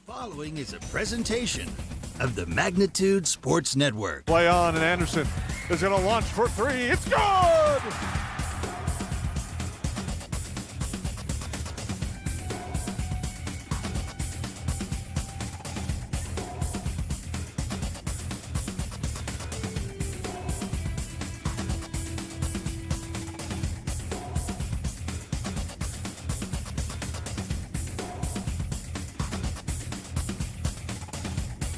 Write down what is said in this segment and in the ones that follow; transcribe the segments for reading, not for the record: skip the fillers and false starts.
Following is a presentation of the Magnitude Sports Network. Play on, and Anderson is going to launch for three. It's good!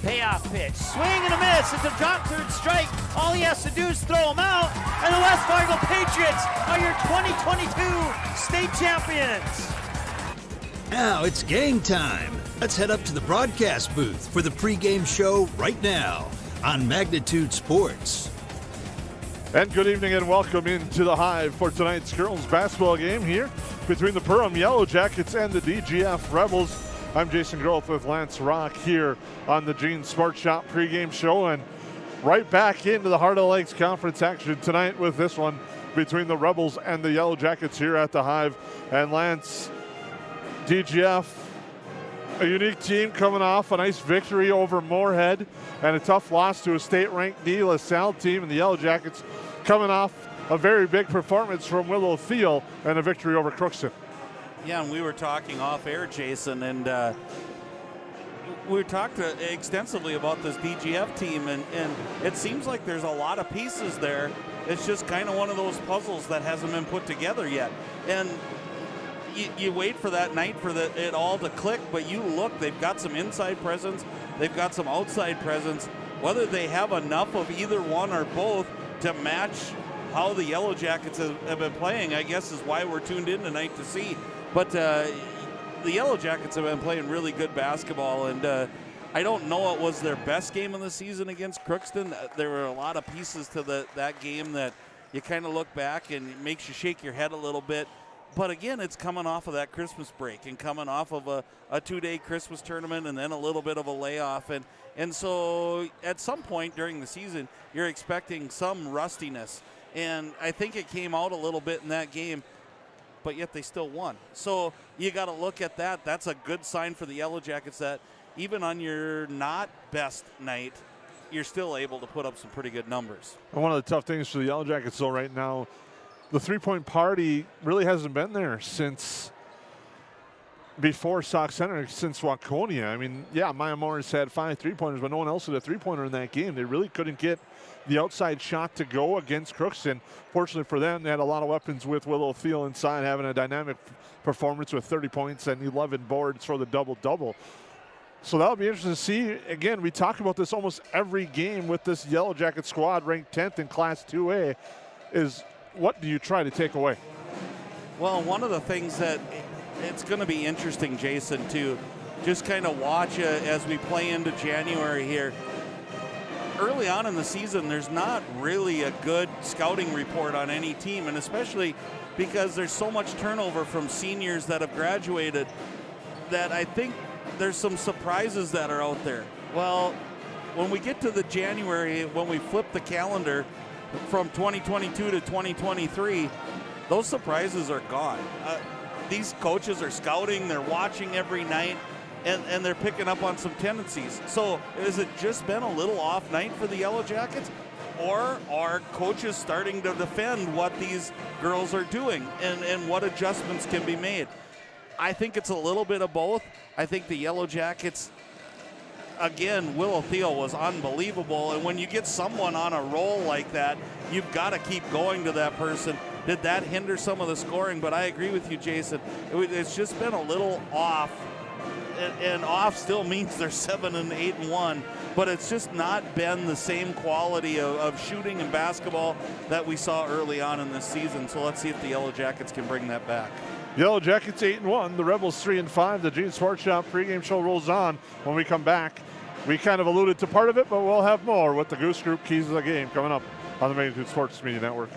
Payoff pitch, swing and a miss. It's a drop third strike. All he has to do is throw him out, and the West Fargo Patriots are your 2022 state champions. Now it's game time. Let's head up to the broadcast booth for the pregame show right now on Magnitude Sports. And good evening and welcome into the Hive for tonight's girls basketball game here between the Perham Yellow Jackets and the DGF Rebels. I'm Jason Groth with Lance Rock here on the Gene Sports Shop pregame show, and right back into the Heart of the Lakes Conference action tonight with this one between the Rebels and the Yellow Jackets here at the Hive. And Lance, DGF, a unique team coming off a nice victory over Moorhead and a tough loss to a state-ranked De La Salle team, and the Yellow Jackets coming off a very big performance from Willow Thiel and a victory over Crookston. Yeah, and we were talking off air, Jason, and we talked extensively about this DGF team, and it seems like there's a lot of pieces there. It's just kind of one of those puzzles that hasn't been put together yet. And you wait for that night for it all to click, but you look, they've got some inside presence, they've got some outside presence. Whether they have enough of either one or both to match how the Yellow Jackets have been playing, I guess, is why we're tuned in tonight to see. But the Yellow Jackets have been playing really good basketball, and I don't know it was their best game of the season against Crookston. There were a lot of pieces to that game that you kind of look back and it makes you shake your head a little bit. But again, it's coming off of that Christmas break and coming off of a two-day Christmas tournament and then a little bit of a layoff. And so at some point during the season, you're expecting some rustiness. And I think it came out a little bit in that game, but yet they still won. So you got to look at that. That's a good sign for the Yellow Jackets that even on your not best night, you're still able to put up some pretty good numbers. And one of the tough things for the Yellow Jackets, though, right now, the three-point party really hasn't been there since before Sauk Center, since Waconia. I mean, yeah, Maya Morris had 5 3-pointers, but no one else had a three-pointer in that game. They really couldn't get the outside shot to go against Crookston. Fortunately for them, they had a lot of weapons with Willow Thiel inside, having a dynamic performance with 30 points and 11 boards for the double-double. So that'll be interesting to see. Again, we talk about this almost every game with this Yellow Jacket squad ranked 10th in Class 2A is what do you try to take away? Well, one of the things that it's going to be interesting, Jason, to just kind of watch as we play into January here. Early on in the season, there's not really a good scouting report on any team, and especially because there's so much turnover from seniors that have graduated that I think there's some surprises that are out there. Well, when we get to the January, when we flip the calendar from 2022 to 2023, those surprises are gone. These coaches are scouting, they're watching every night, and they're picking up on some tendencies. So has it just been a little off night for the Yellow Jackets? Or are coaches starting to defend what these girls are doing and what adjustments can be made? I think it's a little bit of both. I think the Yellow Jackets, again, Willow Thiel was unbelievable. And when you get someone on a roll like that, you've got to keep going to that person. Did that hinder some of the scoring? But I agree with you, Jason. It's just been a little off. And off still means they're 7-8-1, but it's just not been the same quality of shooting and basketball that we saw early on in this season. So let's see if the Yellow Jackets can bring that back. Yellow Jackets 8-1, the Rebels 3-5. The Gene Sports Shop pregame show rolls on. When we come back, we kind of alluded to part of it, but we'll have more with the Goose Group Keys of the Game coming up on the Magnitude Sports Media Network.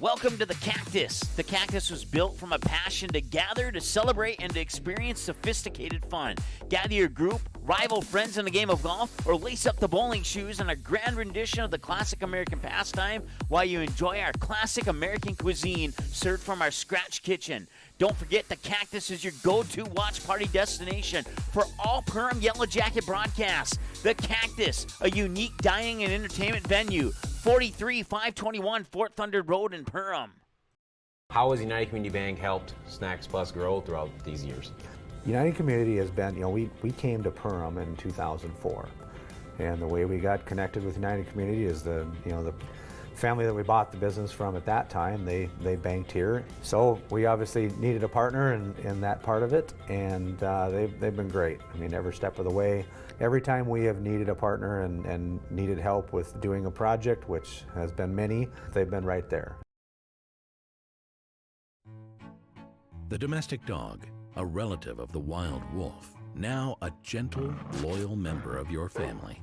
Welcome to the Cactus. The Cactus was built from a passion to gather, to celebrate, and to experience sophisticated fun. Gather your group, rival friends in a game of golf, or lace up the bowling shoes in a grand rendition of the classic American pastime while you enjoy our classic American cuisine served from our scratch kitchen. Don't forget, the Cactus is your go-to watch party destination for all Perham Yellow Jacket broadcasts. The Cactus, a unique dining and entertainment venue, 43-521 Fort Thunder Road in Perham. How has United Community Bank helped Snacks Plus grow throughout these years? United Community has been, we came to Perham in 2004, and the way we got connected with United Community is the family that we bought the business from at that time, they banked here. So we obviously needed a partner in that part of it, and they've been great. I mean, every step of the way. Every time we have needed a partner and needed help with doing a project, which has been many, they've been right there. The domestic dog, a relative of the wild wolf, now a gentle, loyal member of your family.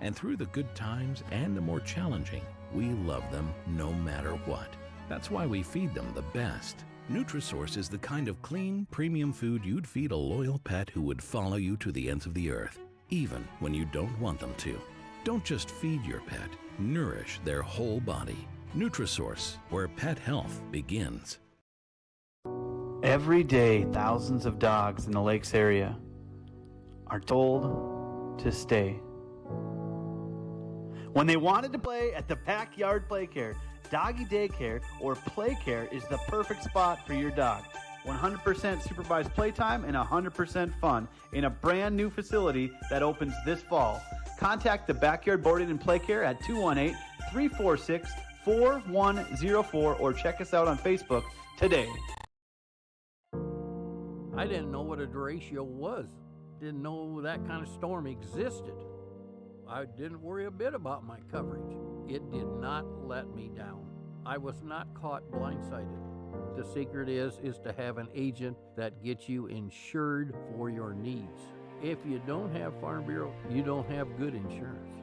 And through the good times and the more challenging, we love them no matter what. That's why we feed them the best. Nutrisource is the kind of clean, premium food you'd feed a loyal pet who would follow you to the ends of the earth, even when you don't want them to. Don't just feed your pet, nourish their whole body. Nutrisource, where pet health begins. Every day, thousands of dogs in the lakes area are told to stay. When they wanted to play at the Backyard Playcare, Doggy Daycare, or Playcare is the perfect spot for your dog. 100% supervised playtime and 100% fun in a brand new facility that opens this fall. Contact the Backyard Boarding and Playcare at 218-346-4104 or check us out on Facebook today. I didn't know what a derecho was. Didn't know that kind of storm existed. I didn't worry a bit about my coverage. It did not let me down. I was not caught blindsided. The secret is to have an agent that gets you insured for your needs. If you don't have Farm Bureau, you don't have good insurance.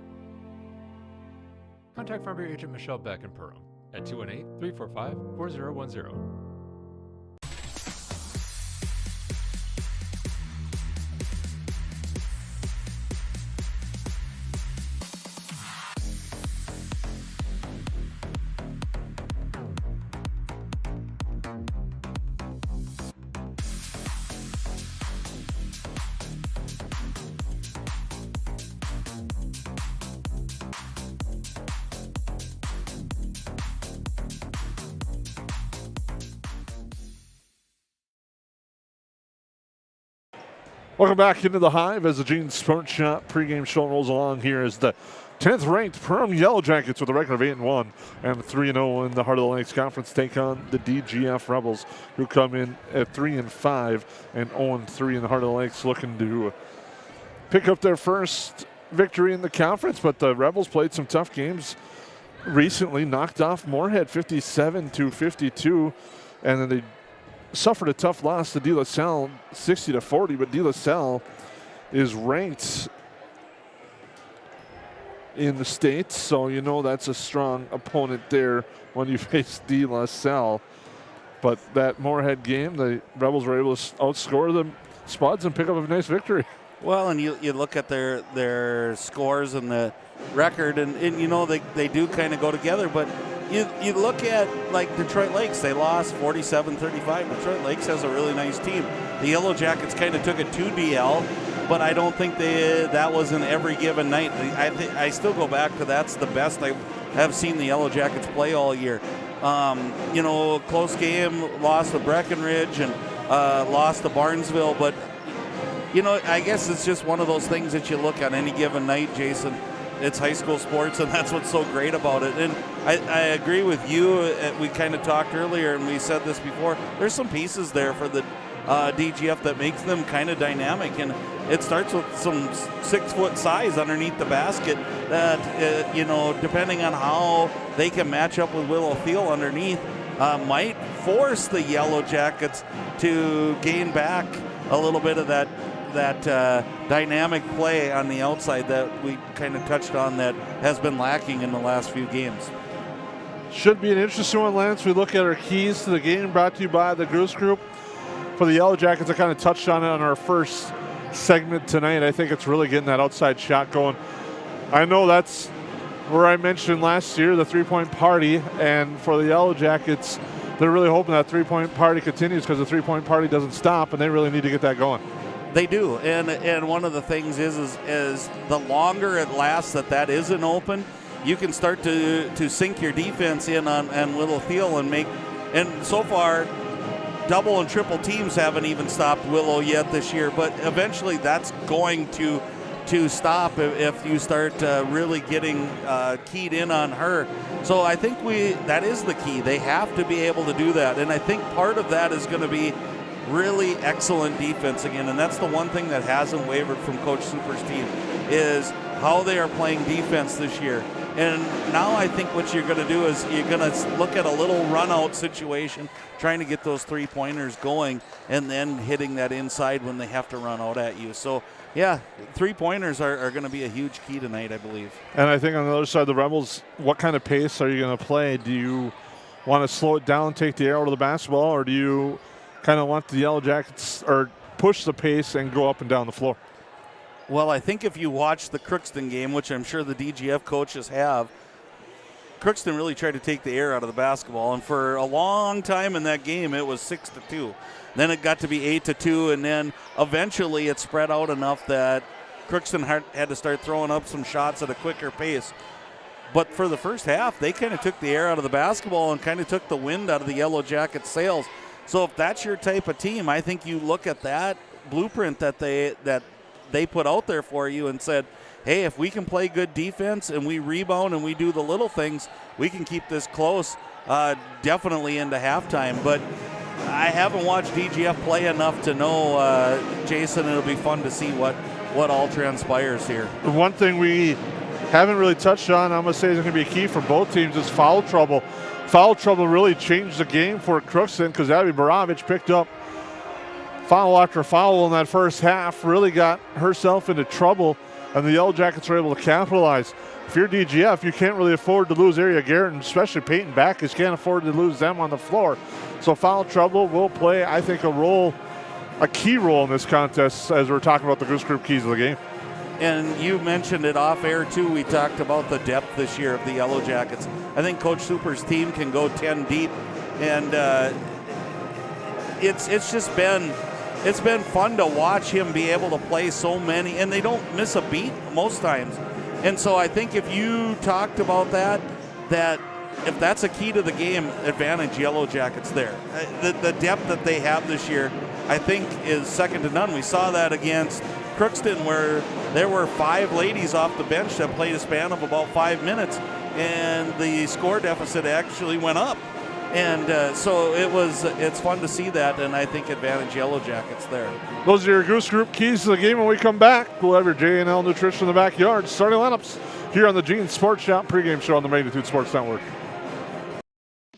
Contact Farm Bureau agent Michelle Beck in Perham at 218-345-4010. Welcome back into the Hive as the Gene Sports Shop pregame show rolls along here as the 10th ranked Perham Yellow Jackets with a record of 8-1 and 3-0 in the Heart of the Lakes Conference take on the DGF Rebels, who come in at 3-5 and 0-3 in the Heart of the Lakes, looking to pick up their first victory in the conference. But the Rebels played some tough games recently, knocked off Moorhead 57-52, and then they suffered a tough loss to De La Salle 60-40, but De La Salle is ranked in the state, so you know that's a strong opponent there when you face De La Salle. But that Moorhead game, the Rebels were able to outscore the Spuds and pick up a nice victory. Well, and you look at their scores and the record, and you know they do kind of go together, but you look at like Detroit Lakes, they lost 47-35. Detroit Lakes has a really nice team. The Yellow Jackets kind of took it to DL, but I don't think that was in every given night. I still go back to that's the best I have seen the Yellow Jackets play all year. You know, close game, lost to Breckenridge and lost to Barnesville, but you know, I guess it's just one of those things that you look on any given night, Jason. It's high school sports, and that's what's so great about it. And I agree with you. We kind of talked earlier, and we said this before. There's some pieces there for the DGF that makes them kind of dynamic, and it starts with some 6-foot size underneath the basket that, you know, depending on how they can match up with Willow Field underneath, might force the Yellow Jackets to gain back a little bit of that dynamic play on the outside that we kind of touched on that has been lacking in the last few games. Should be an interesting one, Lance. We look at our keys to the game, brought to you by the Goose Group. For the Yellow Jackets, I kind of touched on it on our first segment tonight. I think it's really getting that outside shot going. I know that's where I mentioned last year, the three-point party, and for the Yellow Jackets, they're really hoping that three-point party continues because the three-point party doesn't stop, and they really need to get that going. They do, and one of the things is the longer it lasts that isn't open, you can start to sink your defense in on Willow Thiel and so far, double and triple teams haven't even stopped Willow yet this year, but eventually that's going to stop if you start really getting keyed in on her. So I think that is the key. They have to be able to do that, and I think part of that is going to be really excellent defense again, and that's the one thing that hasn't wavered from Coach Super's team is how they are playing defense this year. And now I think what you're going to do is you're going to look at a little run-out situation, trying to get those three-pointers going, and then hitting that inside when they have to run out at you. So, yeah, three-pointers are going to be a huge key tonight, I believe. And I think on the other side, the Rebels, what kind of pace are you going to play? Do you want to slow it down, take the air out of the basketball, or do you kind of want the Yellow Jackets or push the pace and go up and down the floor? Well, I think if you watch the Crookston game, which I'm sure the DGF coaches have, Crookston really tried to take the air out of the basketball, and for a long time in that game, it was 6-2. Then it got to be 8-2, and then eventually it spread out enough that Crookston had to start throwing up some shots at a quicker pace. But for the first half, they kind of took the air out of the basketball and kind of took the wind out of the Yellow Jackets' sails. So if that's your type of team, I think you look at that blueprint that they put out there for you and said, hey, if we can play good defense and we rebound and we do the little things, we can keep this close definitely into halftime. But I haven't watched DGF play enough to know, Jason, it'll be fun to see what all transpires here. The one thing we haven't really touched on, I'm going to say is going to be a key for both teams, is foul trouble. Foul trouble really changed the game for Crookston because Abby Baravich picked up foul after foul in that first half, really got herself into trouble, and the Yellow Jackets were able to capitalize. If you're DGF, you can't really afford to lose Aria Garrett, and especially Peyton Backus can't afford to lose them on the floor. So foul trouble will play, I think, a key role in this contest as we're talking about the Goose Group keys of the game. And you mentioned it off air too. We talked about the depth this year of the Yellow Jackets. I think Coach Super's team can go 10 deep, and it's been fun to watch him be able to play so many, and they don't miss a beat most times. And so I think if you talked about that if that's a key to the game, advantage Yellow Jackets there. The depth that they have this year, I think, is second to none. We saw that against Crookston, where there were 5 ladies off the bench that played a span of about 5 minutes, and the score deficit actually went up. And so it's fun to see that, and I think advantage Yellow Jackets there. Those are your Goose Group keys to the game. When we come back, we'll have your J&L Nutrition in the backyard. Starting lineups here on the Gene Sports Shop pregame show on the Magnitude Sports Network.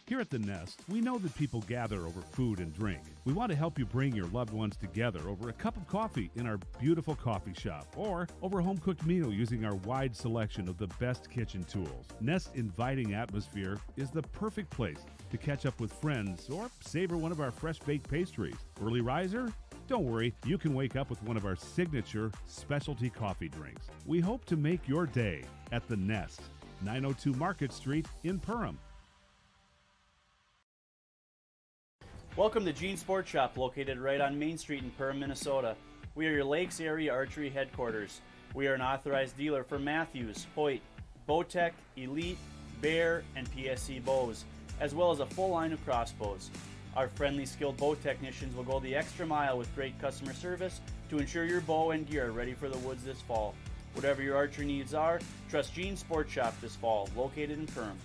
Here at The Nest, we know that people gather over food and drink. We want to help you bring your loved ones together over a cup of coffee in our beautiful coffee shop, or over a home-cooked meal using our wide selection of the best kitchen tools. Nest's inviting atmosphere is the perfect place to catch up with friends or savor one of our fresh-baked pastries. Early riser? Don't worry, you can wake up with one of our signature specialty coffee drinks. We hope to make your day at The Nest, 902 Market Street in Perham. Welcome to Gene Sports Shop, located right on Main Street in Perham, Minnesota. We are your Lakes Area Archery headquarters. We are an authorized dealer for Matthews, Hoyt, Bowtech, Elite, Bear, and PSC bows, as well as a full line of crossbows. Our friendly, skilled bow technicians will go the extra mile with great customer service to ensure your bow and gear are ready for the woods this fall. Whatever your archery needs are, trust Gene Sports Shop this fall, located in Perham.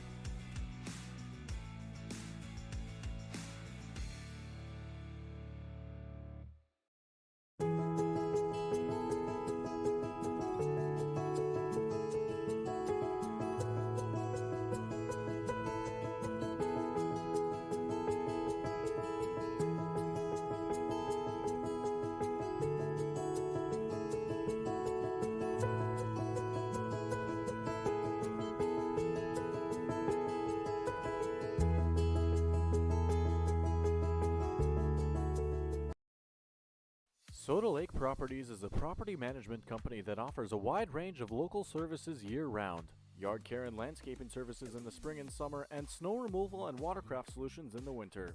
Soda Lake Properties is a property management company that offers a wide range of local services year-round. Yard care and landscaping services in the spring and summer, and snow removal and watercraft solutions in the winter.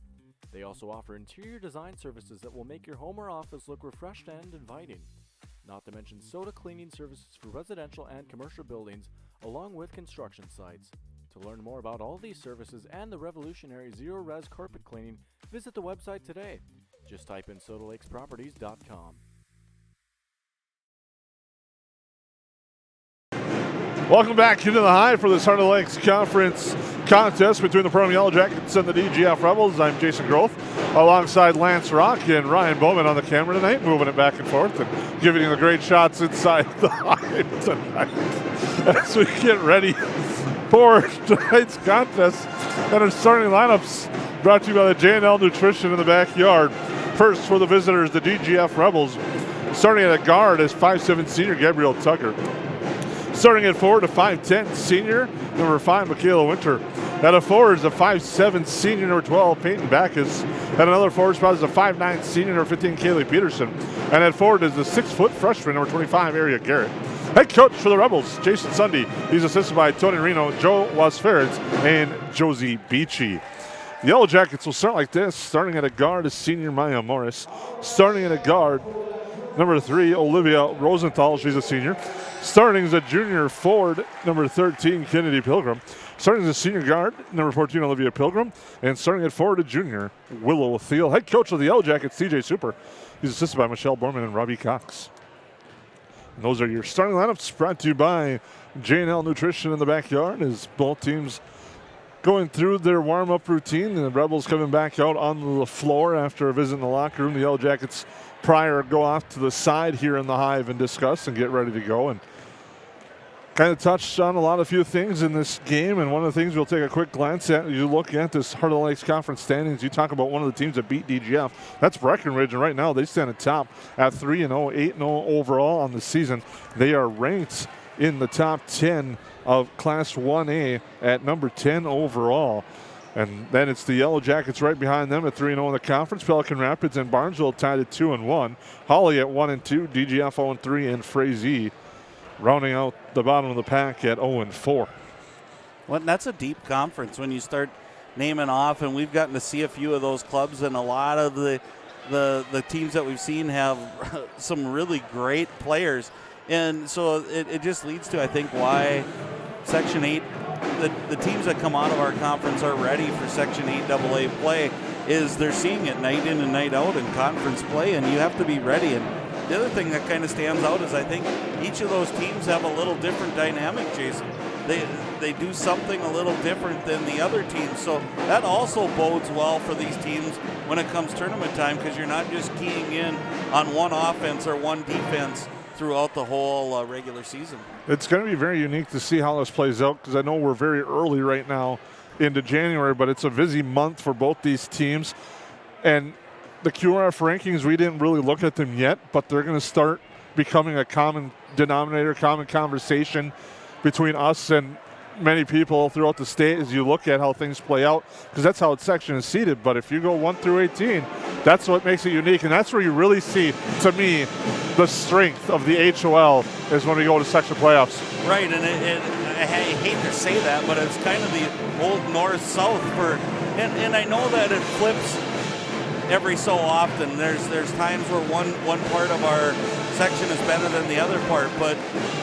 They also offer interior design services that will make your home or office look refreshed and inviting. Not to mention soda cleaning services for residential and commercial buildings, along with construction sites. To learn more about all these services and the revolutionary zero-res carpet cleaning, visit the website today. Just type in sodalakesproperties.com. Welcome back into the Hive for this Heart of the Lakes Conference contest between the Perham Yellow Jackets and the DGF Rebels. I'm Jason Groth, alongside Lance Rock and Ryan Bowman on the camera tonight, moving it back and forth and giving you the great shots inside the Hive tonight as we get ready for tonight's contest. And our starting lineups brought to you by the J&L Nutrition in the backyard. First for the visitors, the DGF Rebels. Starting at a guard is 5'7" senior Gabrielle Tucker. Starting at forward, a 5'10" senior, number 5, Michaela Winter. At a forward is a 5'7" senior, number 12, Peyton Backus. At another forward spot is a 5'9" senior, number 15, Kaylee Peterson. And at forward is the 6-foot freshman, number 25, Aria Garrett. Head coach for the Rebels, Jason Sunday. He's assisted by Tony Reno, Joe Wasferitz, and Josie Beachy. The Yellow Jackets will start like this. Starting at a guard is senior Maya Morris. Starting at a guard, number 3, Olivia Rosenthal. She's a senior. Starting as a junior forward, number 13, Kennedy Pilgrim. Starting as a senior guard, number 14, Olivia Pilgrim. And starting at forward, a junior, Willow Thiel. Head coach of the Yellow Jackets, TJ Super. He's assisted by Michelle Borman and Robbie Cox. And those are your starting lineups, brought to you by J&L Nutrition in the backyard, as both teams going through their warm-up routine. And the Rebels coming back out on the floor after a visit in the locker room. The Yellow Jackets prior go off to the side here in the Hive and discuss and get ready to go. And kind of touched on a few things in this game. And one of the things we'll take a quick glance at, you look at this Heart of the Lakes Conference standings, you talk about one of the teams that beat DGF. That's Breckenridge, and right now they stand atop at 3-0, 8-0 overall on the season. They are ranked in the top 10 of Class 1A at number 10 overall. And then it's the Yellow Jackets right behind them at 3-0 in the conference. Pelican Rapids and Barnesville tied at 2-1. Holly at 1-2, DGF 0-3, and Frazee rounding out the bottom of the pack at 0-4. Well, that's a deep conference when you start naming off, and we've gotten to see a few of those clubs, and a lot of the teams that we've seen have some really great players. And so it just leads to, I think, why Section 8, the teams that come out of our conference are ready for Section 8 AA play, is they're seeing it night in and night out in conference play, and you have to be ready. And the other thing that kind of stands out is I think each of those teams have a little different dynamic, Jason. They do something a little different than the other teams. So that also bodes well for these teams when it comes tournament time, because you're not just keying in on one offense or one defense throughout the whole regular season. It's going to be very unique to see how this plays out, because I know we're very early right now into January, but it's a busy month for both these teams. And the QRF rankings, we didn't really look at them yet, but they're going to start becoming a common denominator, common conversation between us and many people throughout the state as you look at how things play out, because that's how its section is seated. But if you go 1 through 18, that's what makes it unique, and that's where you really see, to me, the strength of the HOL is when we go to section playoffs. Right, and I hate to say that, but it's kind of the old north-south and I know that it flips every so often. There's times where one part of our section is better than the other part, but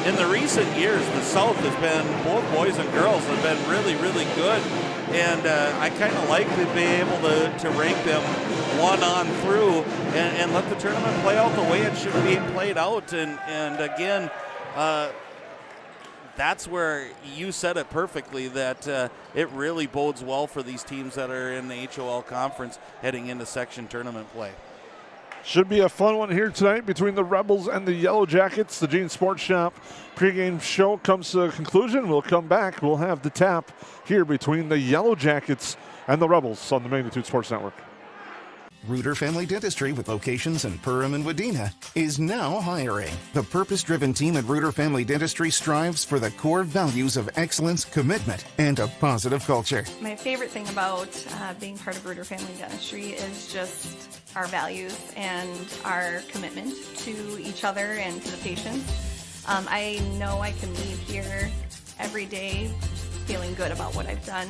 in the recent years, the South has been, both boys and girls have been really, really good, and I kind of like to be able to rank them one on through and let the tournament play out the way it should be played out, and again, that's where you said it perfectly, that it really bodes well for these teams that are in the HOL conference heading into section tournament play. Should be a fun one here tonight between the Rebels and the Yellow Jackets. The Gene Sports Shop pregame show comes to a conclusion. We'll come back. We'll have the tap here between the Yellow Jackets and the Rebels on the Magnitude Sports Network. Reuter Family Dentistry, with locations in Perham and Wadena, is now hiring. The purpose-driven team at Reuter Family Dentistry strives for the core values of excellence, commitment, and a positive culture. My favorite thing about being part of Reuter Family Dentistry is just our values and our commitment to each other and to the patients. I know I can leave here every day feeling good about what I've done.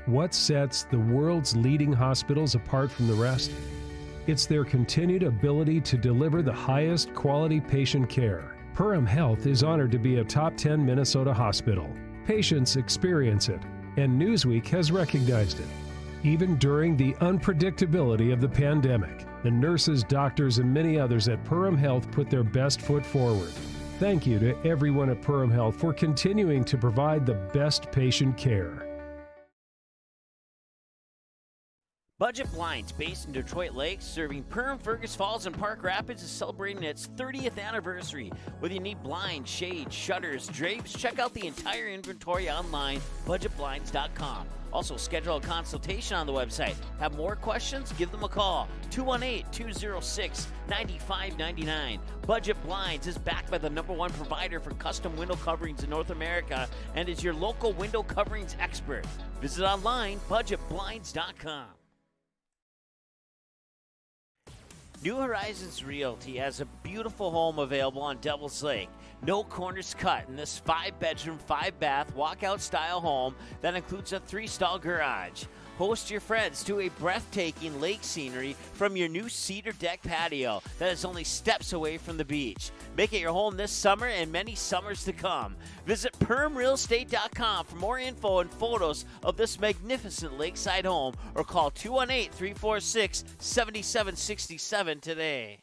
What sets the world's leading hospitals apart from the rest? It's their continued ability to deliver the highest quality patient care. Perham Health is honored to be a top 10 Minnesota hospital. Patients experience it, and Newsweek has recognized it. Even during the unpredictability of the pandemic, the nurses, doctors, and many others at Perham Health put their best foot forward. Thank you to everyone at Perham Health for continuing to provide the best patient care. Budget Blinds, based in Detroit Lakes, serving Perham, Fergus Falls, and Park Rapids, is celebrating its 30th anniversary. Whether you need blinds, shades, shutters, drapes, check out the entire inventory online, budgetblinds.com. Also, schedule a consultation on the website. Have more questions? Give them a call, 218-206-9599. Budget Blinds is backed by the #1 provider for custom window coverings in North America and is your local window coverings expert. Visit online, budgetblinds.com. New Horizons Realty has a beautiful home available on Devil's Lake. No corners cut in this 5-bedroom, 5-bath, walkout-style home that includes a 3-stall garage. Host your friends to a breathtaking lake scenery from your new cedar deck patio that is only steps away from the beach. Make it your home this summer and many summers to come. Visit PermRealEstate.com for more info and photos of this magnificent lakeside home or call 218-346-7767 today.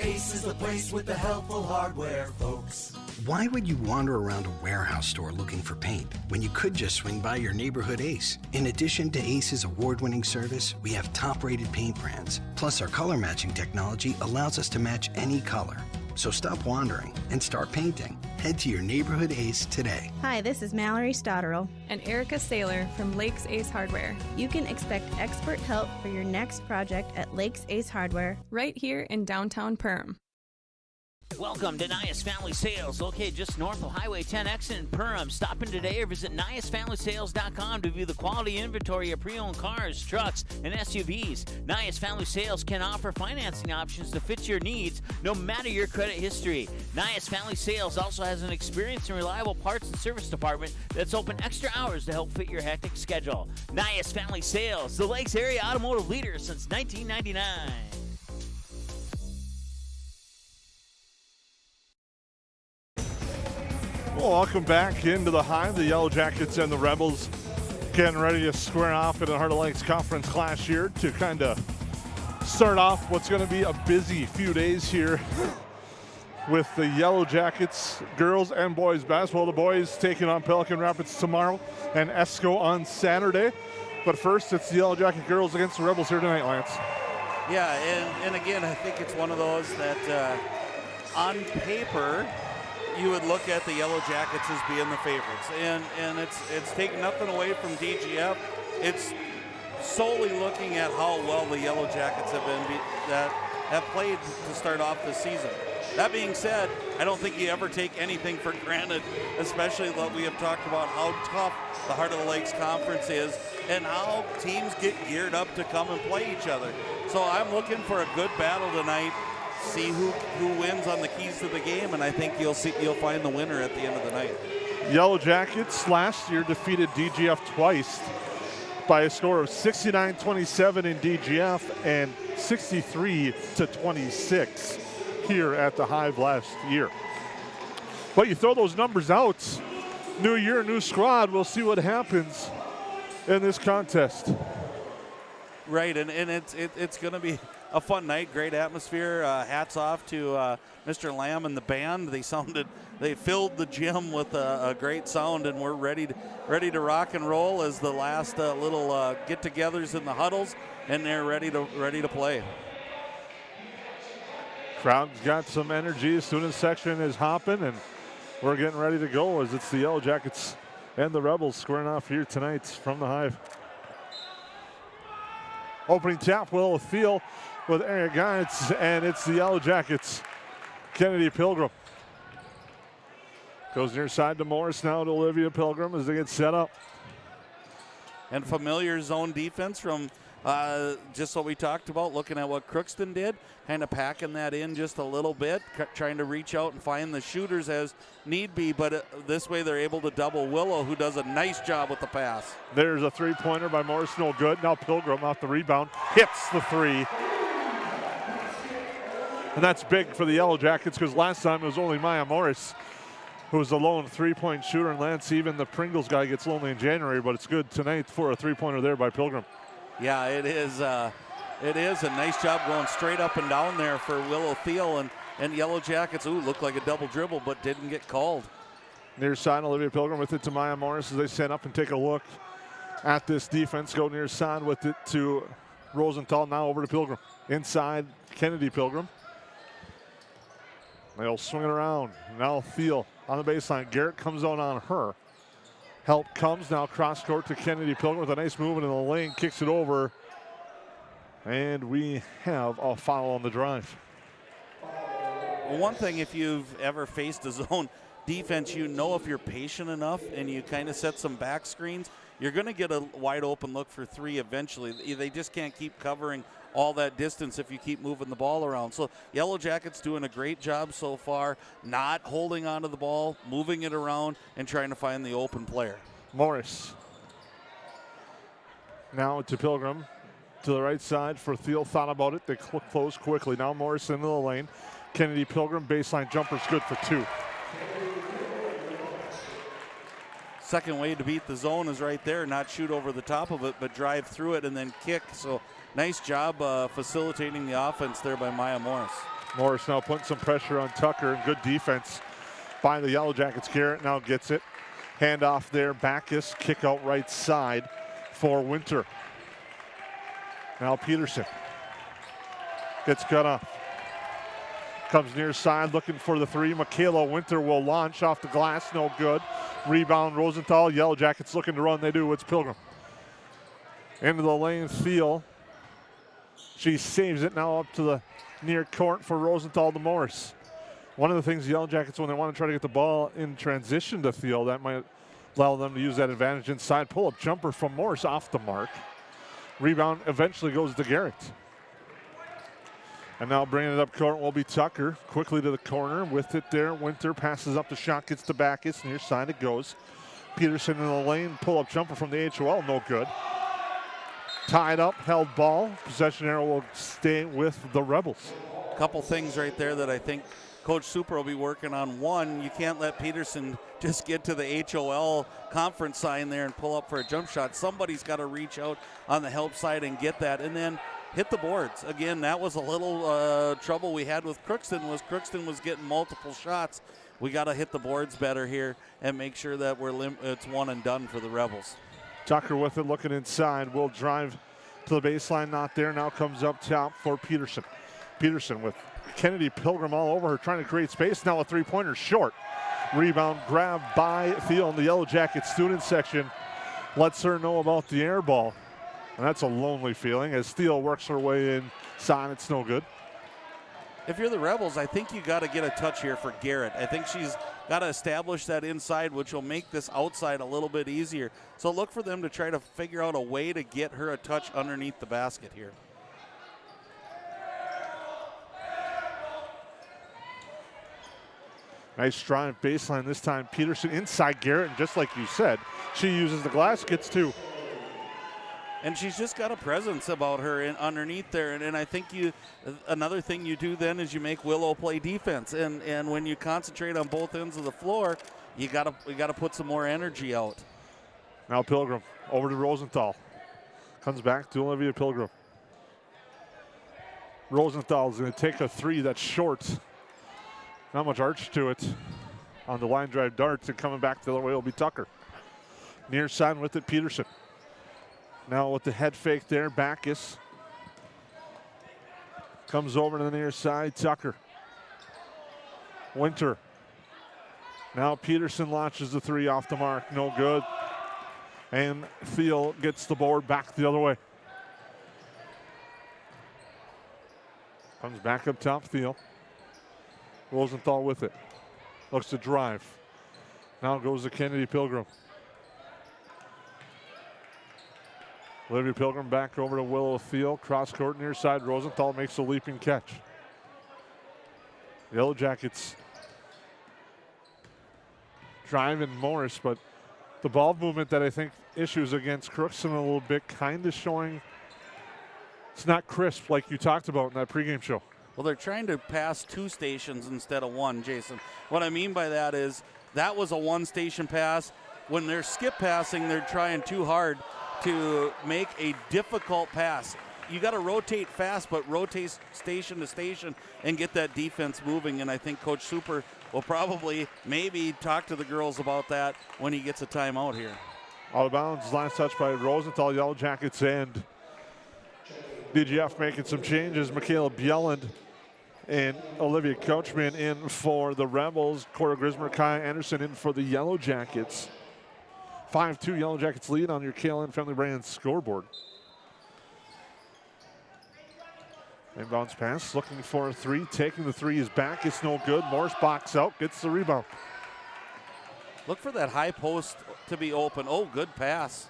Ace is the place with the helpful hardware, folks. Why would you wander around a warehouse store looking for paint when you could just swing by your neighborhood Ace? In addition to Ace's award-winning service, we have top-rated paint brands. Plus, our color matching technology allows us to match any color. So stop wandering and start painting. Head to your neighborhood Ace today. Hi, this is Mallory Stotterell and Erica Saylor from Lakes Ace Hardware. You can expect expert help for your next project at Lakes Ace Hardware, right here in downtown Perham. Welcome to Nias Family Sales, located just north of Highway 10 exit in Perham. Stop in today or visit NiasFamilySales.com to view the quality inventory of pre-owned cars, trucks, and SUVs. Nias Family Sales can offer financing options to fit your needs, no matter your credit history. Nias Family Sales also has an experienced and reliable parts and service department that's open extra hours to help fit your hectic schedule. Nias Family Sales, the Lakes area automotive leader since 1999. Well, welcome back into the Hive. The Yellow Jackets and the Rebels getting ready to square off in the Heart of Lakes Conference clash here to kind of start off what's going to be a busy few days here with the Yellow Jackets girls and boys basketball. The boys taking on Pelican Rapids tomorrow and Esco on Saturday. But first, it's the Yellow Jacket girls against the Rebels here tonight, Lance. Yeah, and again, I think it's one of those that on paper, you would look at the Yellow Jackets as being the favorites, and it's taking nothing away from DGF. It's solely looking at how well the Yellow Jackets have played to start off this season. That being said, I don't think you ever take anything for granted, especially that we have talked about how tough the Heart of the Lakes Conference is and how teams get geared up to come and play each other. So I'm looking for a good battle tonight. See who wins on the keys to the game, and I think you'll find the winner at the end of the night. Yellow Jackets last year defeated DGF twice by a score of 69-27 in DGF and 63-26 here at the Hive last year. But you throw those numbers out, new year, new squad, we'll see what happens in this contest. Right, and it's going to be a fun night, great atmosphere. Hats off to Mr. Lamb and the band. They filled the gym with a great sound, and we're ready to rock and roll as the last little get-togethers in the huddles, and they're ready to play. Crowd's got some energy. Student section is hopping, and we're getting ready to go as it's the Yellow Jackets and the Rebels squaring off here tonight from the Hive. Opening tap, Willow Thiel with Eric Gartz, and it's the Yellow Jackets. Kennedy Pilgrim goes near side to Morris, now to Olivia Pilgrim as they get set up. And familiar zone defense from just what we talked about, looking at what Crookston did, kind of packing that in just a little bit, trying to reach out and find the shooters as need be, but this way they're able to double Willow, who does a nice job with the pass. There's a three-pointer by Morris, no good. Now Pilgrim off the rebound, hits the three. And that's big for the Yellow Jackets because last time it was only Maya Morris who was the lone three-point shooter, and Lance, even the Pringles guy gets lonely in January, but it's good tonight for a three-pointer there by Pilgrim. Yeah, it is a nice job going straight up and down there for Willow Thiel, and Yellow Jackets, looked like a double dribble, but didn't get called. Near side, Olivia Pilgrim with it to Maya Morris as they set up and take a look at this defense. Go near side with it to Rosenthal, now over to Pilgrim. Inside, Kennedy Pilgrim. They'll swing it around. Now Thiel on the baseline. Garrett comes out on her. Help comes now cross court to Kennedy Pilgrim with a nice movement in the lane, kicks it over, and we have a foul on the drive. Well, one thing, if you've ever faced a zone defense, you know if you're patient enough and you kind of set some back screens, you're going to get a wide open look for three eventually. They just can't keep covering all that distance if you keep moving the ball around. So Yellow Jackets doing a great job so far, not holding onto the ball, moving it around, and trying to find the open player. Morris. Now to Pilgrim. To the right side for Thiel. Thought about it. They close quickly. Now Morris into the lane. Kennedy Pilgrim. Baseline jumper's good for two. Second way to beat the zone is right there. Not shoot over the top of it, but drive through it and then kick. So nice job facilitating the offense there by Maya Morris. Morris now putting some pressure on Tucker, and good defense by the Yellow Jackets. Garrett now gets it. Handoff there. Backus. Kick out right side for Winter. Now Peterson gets cut off. Comes near side looking for the three. Michaela Winter will launch off the glass. No good. Rebound Rosenthal. Yellow Jackets looking to run. They do. It's Pilgrim. Into the lane. Thiel. She saves it now up to the near court for Rosenthal to Morris. One of the things the Yellow Jackets, when they want to try to get the ball in transition to Thiel, that might allow them to use that advantage inside. Pull-up jumper from Morris off the mark. Rebound eventually goes to Garrett. And now bringing it up court will be Tucker. Quickly to the corner with it there. Winter passes up the shot, gets to Backus. Near side it goes. Peterson in the lane. Pull-up jumper from the HOL, no good. Tied up, held ball. Possession arrow will stay with the Rebels. A couple things right there that I think Coach Super will be working on. One, you can't let Peterson just get to the HOL conference sign there and pull up for a jump shot. Somebody's got to reach out on the help side and get that. And then hit the boards. Again, that was a little trouble we had with Crookston was getting multiple shots. We got to hit the boards better here and make sure that it's one and done for the Rebels. Tucker with it, looking inside. Will drive to the baseline, not there. Now comes up top for Peterson. Peterson with Kennedy Pilgrim all over her, trying to create space. Now a three-pointer short. Rebound grabbed by Thiel in the Yellow Jacket student section. Lets her know about the air ball. And that's a lonely feeling as Thiel works her way inside. It's no good. If you're the Rebels, I think you got to get a touch here for Garrett. I think she's got to establish that inside, which will make this outside a little bit easier. So look for them to try to figure out a way to get her a touch underneath the basket here. Nice drive baseline this time. Peterson inside Garrett, and just like you said, she uses the glass, gets two. And she's just got a presence about her underneath there. And I think another thing you do then is you make Willow play defense. And when you concentrate on both ends of the floor, you gotta put some more energy out. Now Pilgrim over to Rosenthal. Comes back to Olivia Pilgrim. Rosenthal's going to take a three that's short. Not much arch to it on the line drive darts, and coming back the other way will be Tucker. Near side with it, Peterson. Now with the head fake there, Backus. Comes over to the near side, Tucker. Winter. Now Peterson launches the three off the mark, no good. And Thiel gets the board back the other way. Comes back up top, Thiel. Rosenthal with it. Looks to drive. Now goes to Kennedy Pilgrim. Olivia Pilgrim back over to Willow Thiel. Cross court near side. Rosenthal makes a leaping catch. Yellow Jackets driving Morris, but the ball movement that I think issues against Crookston a little bit, kind of showing it's not crisp like you talked about in that pregame show. Well, they're trying to pass 2 stations instead of 1, Jason. What I mean by that is that was a 1-station pass. When they're skip passing, they're trying too hard to make a difficult pass. You got to rotate fast, but rotate station to station and get that defense moving. And I think Coach Super will probably maybe talk to the girls about that when he gets a timeout here. Out of bounds, last touch by Rosenthal. Yellow Jackets and DGF making some changes. Michaela Bjelland and Olivia Coachman in for the Rebels. Cora Grismer, Kaya Anderson in for the Yellow Jackets. 5-2 Yellow Jackets lead on your KLN Family Brands scoreboard. Inbounds pass, looking for a three. Taking the three is back. It's no good. Morris box out, gets the rebound. Look for that high post to be open. Oh, good pass.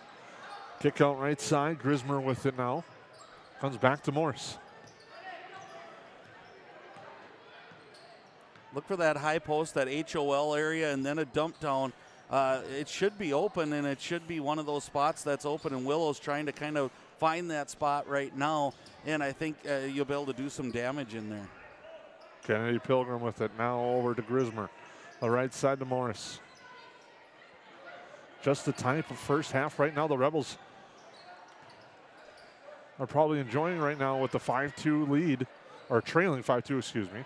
Kick out right side. Grismer with it now. Comes back to Morris. Look for that high post, that HOL area, and then a dump down. It should be open, and it should be one of those spots that's open, and Willow's trying to kind of find that spot right now, and I think you'll be able to do some damage in there. Kennedy Pilgrim with it now over to Grismer. The right side to Morris. Just the type of first half right now the Rebels are probably enjoying right now with the 5-2 lead, or trailing 5-2, excuse me.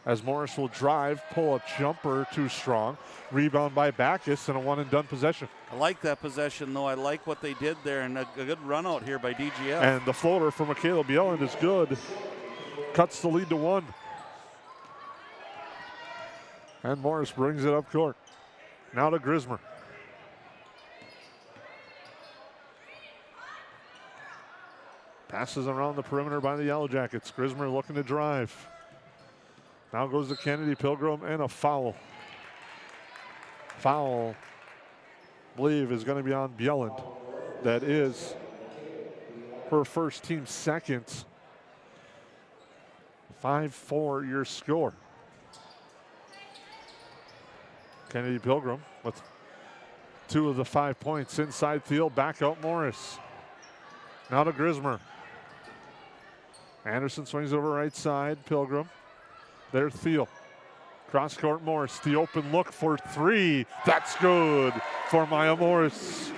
As Morris will drive, pull a jumper too strong. Rebound by Backus and a one-and-done possession. I like that possession, though. I like what they did there, and a good run out here by DGF. And the floater for Michaela Bjelland is good. Cuts the lead to 1. And Morris brings it up court. Now to Grismer. Passes around the perimeter by the Yellow Jackets. Grismer looking to drive. Now goes to Kennedy Pilgrim, and a foul. Foul, I believe, is going to be on Bjelland. That is her first, team second. 5-4 your score. Kennedy Pilgrim with 2 of the 5 points inside field. Back out Morris. Now to Grismer. Anderson swings over right side. Pilgrim. There's Thiel. Cross court Morris. The open look for 3. That's good for Maya Morris.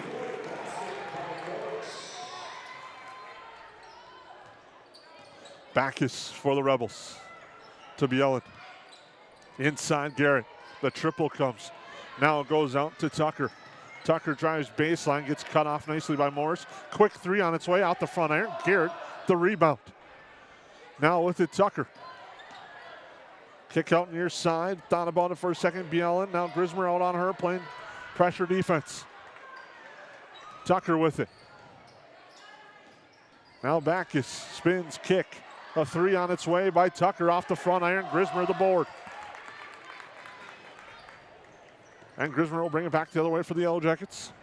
Backus for the Rebels. To Bjelland. Inside Garrett. The triple comes. Now it goes out to Tucker. Tucker drives baseline, gets cut off nicely by Morris. Quick 3 on its way out the front iron. Garrett, the rebound. Now with it, Tucker. Kick out near side. Thought about it for a second. Bjelland. Now Grismer out on her, playing pressure defense. Tucker with it. Now Backus spins, kick. A 3 on its way by Tucker off the front iron. Grismer the board. And Grismer will bring it back the other way for the Yellow Jackets.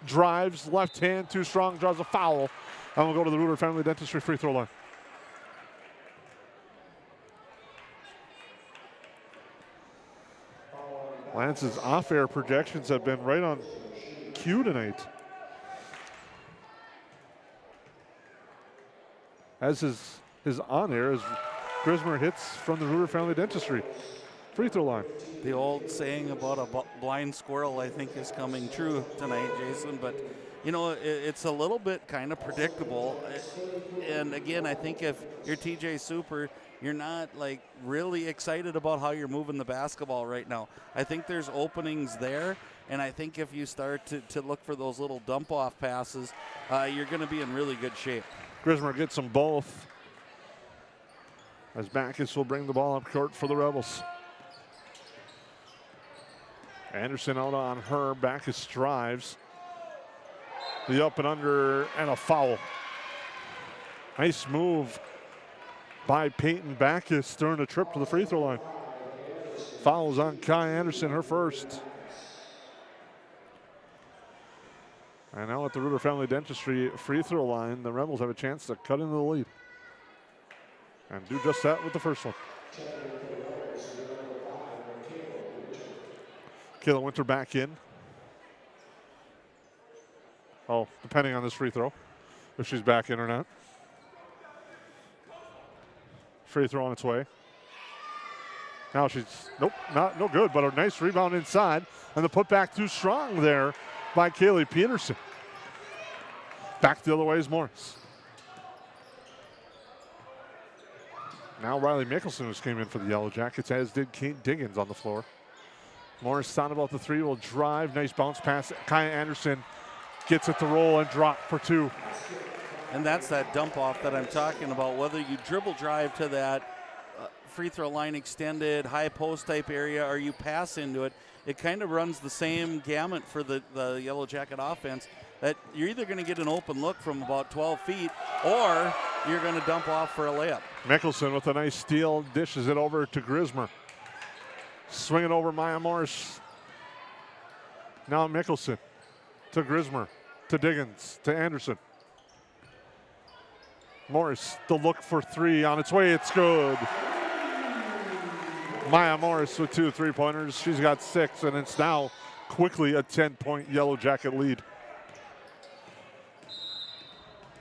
Drives, left hand, too strong, draws a foul. And we'll go to the Ruder Family Dentistry free throw line. Lance's off-air projections have been right on cue tonight. As his on-air, as Grismer hits from the Ruder Family Dentistry. free throw line. The old saying about a blind squirrel, I think, is coming true tonight, Jason. But, you know, it's a little bit kind of predictable. And, again, I think if you're TJ Super, you're not, like, really excited about how you're moving the basketball right now. I think there's openings there. And I think if you start to look for those little dump-off passes, you're going to be in really good shape. Grismer gets them both, as Backus will bring the ball up court for the Rebels. Anderson out on her. Backus drives. The up and under and a foul. Nice move by Peyton Backus during a trip to the free throw line. Fouls on Kai Anderson, her first. And now at the Reuter Family Dentistry free throw line, the Rebels have a chance to cut into the lead. And do just that with the first one. Kayla Winter back in. Oh, depending on this free throw, if she's back in or not. Free throw on its way. Now she's, nope, no good, but a nice rebound inside. And the putback too strong there by Kaylee Peterson. Back the other way is Morris. Now Riley Mickelson, who's came in for the Yellow Jackets, as did Kate Diggins on the floor. Morris thought about the three, will drive. Nice bounce pass. Kaya Anderson gets it to roll and drop for two. And that's that dump off that I'm talking about. Whether you dribble drive to that free throw line extended, high post type area, or you pass into it, it kind of runs the same gamut for the Yellow Jacket offense. That you're either going to get an open look from about 12 feet or you're going to dump off for a layup. Mickelson with a nice steal, dishes it over to Grismer. Swinging over Maya Morris. Now Mickelson to Grismer, to Diggins, to Anderson. Morris, the look for three on its way, it's good. Maya Morris with 2 3-pointers. She's got 6, and it's now quickly a 10-point Yellow Jacket lead.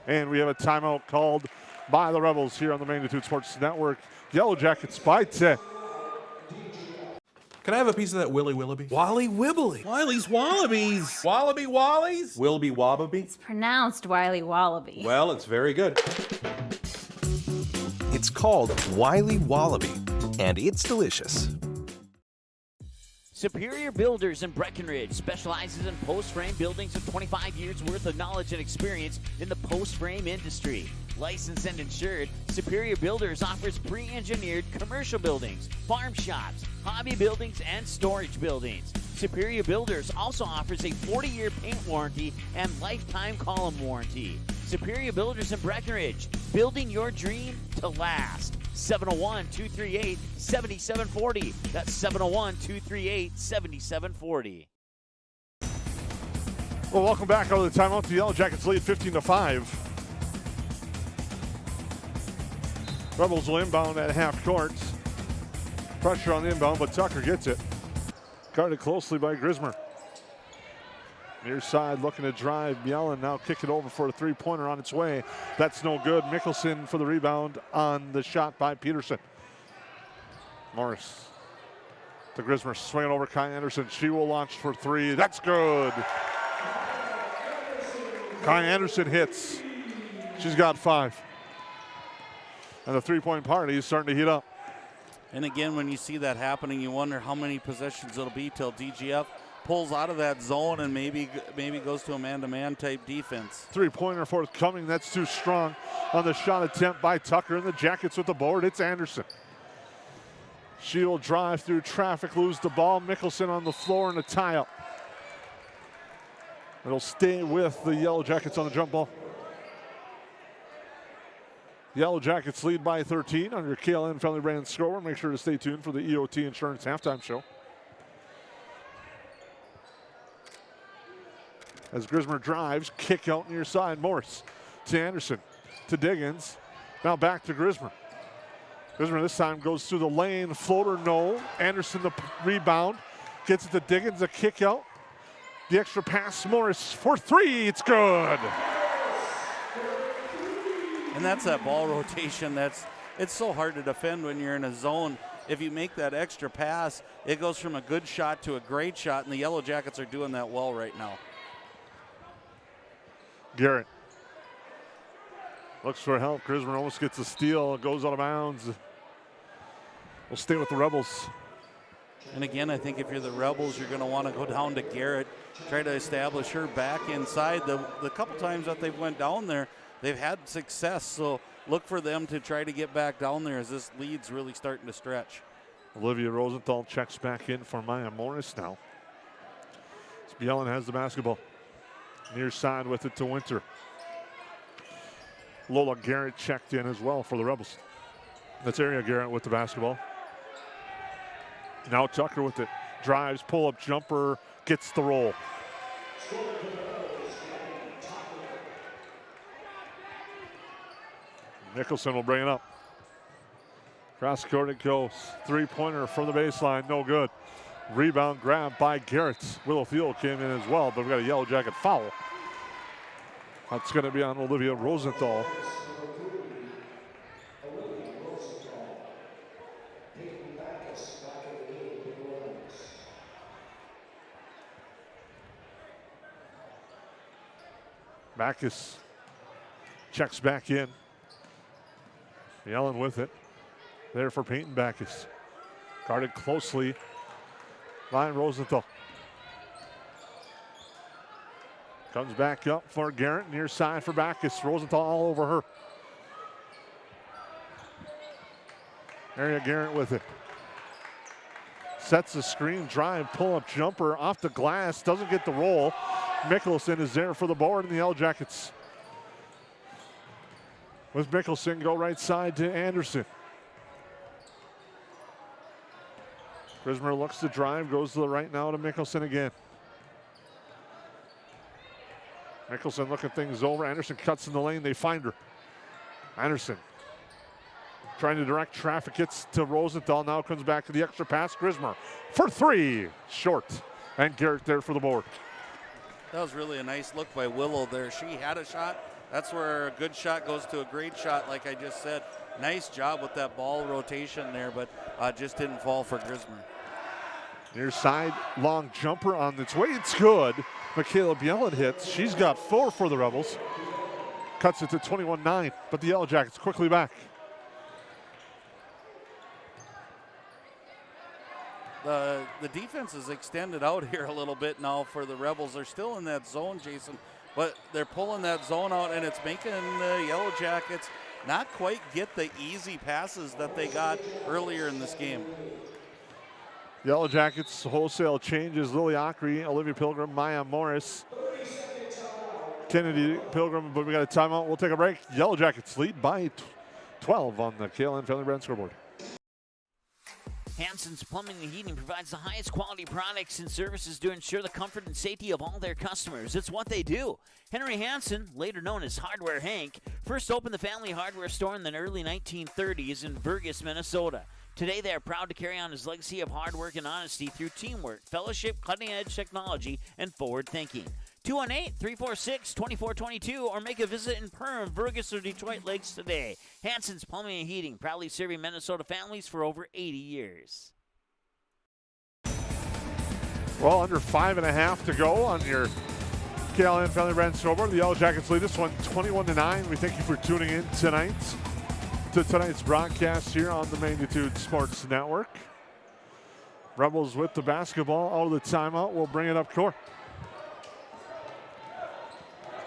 And we have a timeout called by the Rebels here on the Magnitude Sports Network. Yellow Jackets by 10. Can I have a piece of that Willy Willoughby? Wally Wibbly. Wiley's Wallabies. Wallaby Wallies? Wilby Wababy. It's pronounced Wiley Wallaby. Well, it's very good. It's called Wiley Wallaby, and it's delicious. Superior Builders in Breckenridge specializes in post-frame buildings with 25 years worth of knowledge and experience in the post-frame industry. Licensed and insured, Superior Builders offers pre-engineered commercial buildings, farm shops, hobby buildings, and storage buildings. Superior Builders also offers a 40-year paint warranty and lifetime column warranty. Superior Builders in Breckenridge, building your dream to last. 701-238-7740. That's 701-238-7740. Well, welcome back out of the timeout. The Yellow Jackets lead 15-5. Rebels will inbound at half court. Pressure on the inbound, but Tucker gets it. Guarded closely by Grismer. Near side looking to drive. Yellen now kick it over for a three-pointer on its way. That's no good. Mickelson for the rebound on the shot by Peterson. Morris to Grismer, swinging over Kai Anderson. She will launch for three. That's good. Kai Anderson hits. She's got 5. And the three-point party is starting to heat up. And again, when you see that happening, you wonder how many possessions it'll be till DGF pulls out of that zone and maybe goes to a man-to-man type defense. Three-pointer forthcoming. That's too strong on the shot attempt by Tucker. And the Jackets with the board. It's Anderson. She will drive through traffic, lose the ball. Mickelson on the floor and a tie-up. It'll stay with the Yellow Jackets on the jump ball. Yellow Jackets lead by 13 on your KLN Family Brand score. Make sure to stay tuned for the EOT Insurance halftime show. As Grismer drives, kick out near side. Morris to Anderson, to Diggins. Now back to Grismer. Grismer this time goes through the lane. Floater, no. Anderson the rebound. Gets it to Diggins, a kick out. The extra pass, Morris for three. It's good. And that's that ball rotation. It's so hard to defend when you're in a zone. if you make that extra pass, it goes from a good shot to a great shot, and the Yellow Jackets are doing that well right now. Garrett looks for help. Grismer almost gets a steal. It goes out of bounds. We'll stay with the Rebels. And again, I think if you're the Rebels, you're going to want to go down to Garrett, try to establish her back inside. The couple times that they've went down there, they've had success. So look for them to try to get back down there as this lead's really starting to stretch. Olivia Rosenthal checks back in for Maya Morris now. Bjellen has the basketball. Near side with it to Winter. Lola Garrett checked in as well for the Rebels. That's Area Garrett with the basketball. Now Tucker with it. Drives, pull-up jumper, gets the roll. Nicholson will bring it up. Cross court it goes. Three-pointer from the baseline, no good. Rebound grab by Garrett. Willow Field came in as well, but we got a Yellow Jacket foul. That's going to be on Olivia Rosenthal. Backus checks back in. Yellen with it. There for Peyton Backus. Guarded closely by Rosenthal. Comes back up for Garrett. Near side for Backus. Rosenthal all over her. Area Garrett with it. Sets the screen, drive, pull-up jumper off the glass. Doesn't get the roll. Mickelson is there for the board, and the Yellow Jackets with Mickelson go right side to Anderson. Grismer looks to drive, goes to the right now to Mickelson again. Mickelson looking things over. Anderson cuts in the lane. They find her. Anderson trying to direct traffic. Gets to Rosenthal. Now comes back to the extra pass. Grismer for three. Short. And Garrett there for the board. That was really a nice look by Willow there. She had a shot. That's where a good shot goes to a great shot, like I just said. Nice job with that ball rotation there, but just didn't fall for Grismer. Near side, long jumper on its way. It's good. Michaela Bjellen hits. She's got 4 for the Rebels. Cuts it to 21-9, but the Yellow Jackets quickly back. The defense is extended out here a little bit now for the Rebels. They're still in that zone, Jason, but they're pulling that zone out, and it's making the Yellow Jackets not quite get the easy passes that they got earlier in this game. Yellow Jackets wholesale changes. Lily Ockery, Olivia Pilgrim, Maya Morris, Kennedy Pilgrim, but we got a timeout. We'll take a break. Yellow Jackets lead by 12 on the KLN Family Brand scoreboard. Hansen's Plumbing and Heating provides the highest quality products and services to ensure the comfort and safety of all their customers. It's what they do. Henry Hansen, later known as Hardware Hank, first opened the family hardware store in the early 1930s in Burgess, Minnesota. Today, they are proud to carry on his legacy of hard work and honesty through teamwork, fellowship, cutting-edge technology, and forward thinking. 218-346-2422 or make a visit in Perham, Burgess, or Detroit Lakes today. Hansen's Plumbing and Heating, proudly serving Minnesota families for over 80 years. Well, under 5.5 to go on your KLN Family Brand scoreboard. The Yellow Jackets lead this one 21-9. We thank you for tuning in tonight to tonight's broadcast here on the Magnitude Sports Network. Rebels with the basketball out of the timeout. We'll bring it up court.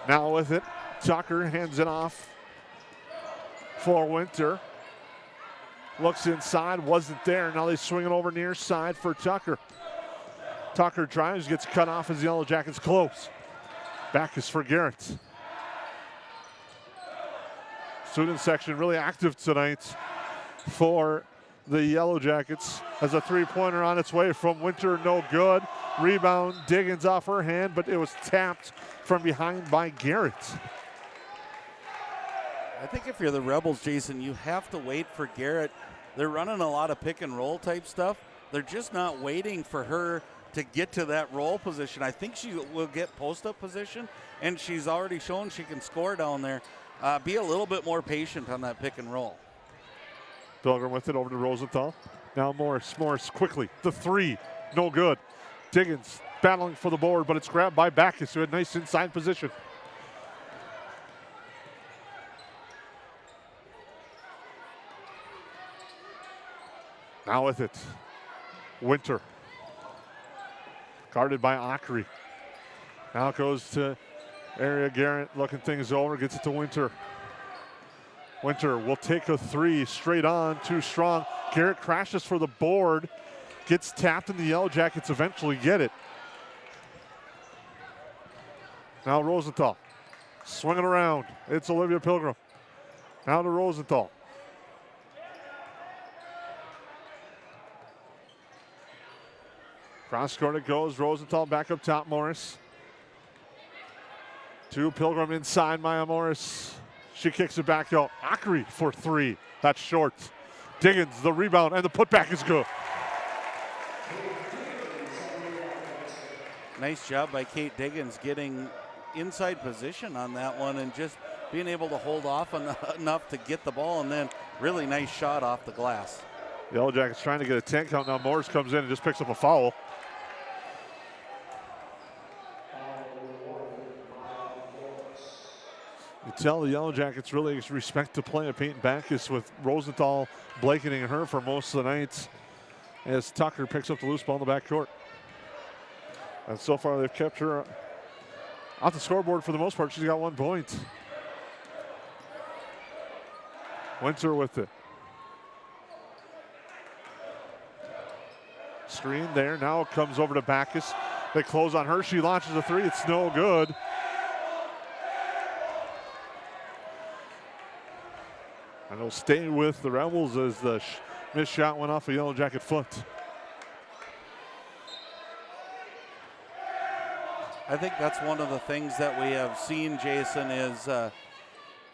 Now with it, Tucker hands it off for Winter. Looks inside, wasn't there. Now they swing it over near side for Tucker. Tucker drives, gets cut off as the Yellow Jackets close. Back is for Garrett. Student section really active tonight for the Yellow Jackets as a three-pointer on its way from Winter, no good. Rebound, Diggins off her hand, but it was tapped from behind by Garrett. I think if you're the Rebels, Jason, you have to wait for Garrett. They're running a lot of pick and roll type stuff. They're just not waiting for her to get to that roll position. I think she will get post-up position, and she's already shown she can score down there. Be a little bit more patient on that pick and roll. Pilgrim with it over to Rosenthal. Now Morris quickly. The three, no good. Diggins battling for the board, but it's grabbed by Backus, who had nice inside position. Now with it, Winter. Guarded by Ockery. Now it goes to area Garrett, looking things over, gets it to Winter. Winter will take a three straight on, too strong. Garrett crashes for the board, gets tapped, and the Yellow Jackets eventually get it. Now Rosenthal, swinging around. It's Olivia Pilgrim. Now to Rosenthal. Cross court it goes. Rosenthal back up top. Morris. To Pilgrim inside. Maya Morris. She kicks it back out. Ockery for three. That's short. Diggins, the rebound, and the putback is good. Nice job by Kate Diggins getting inside position on that one and just being able to hold off enough to get the ball, and then really nice shot off the glass. Yellow Jackets trying to get a 10 count. Now Morris comes in and just picks up a foul. You tell the Yellow Jackets really respect the play of Peyton Backus, with Rosenthal blanketing her for most of the night as Tucker picks up the loose ball in the backcourt. And so far they've kept her off the scoreboard for the most part. She's got 1 point. Winter with it. Screen there. Now it comes over to Backus. They close on her. She launches a three. It's no good. And it'll stay with the Rebels as the missed shot went off a Yellow Jacket foot. I think that's one of the things that we have seen, Jason, is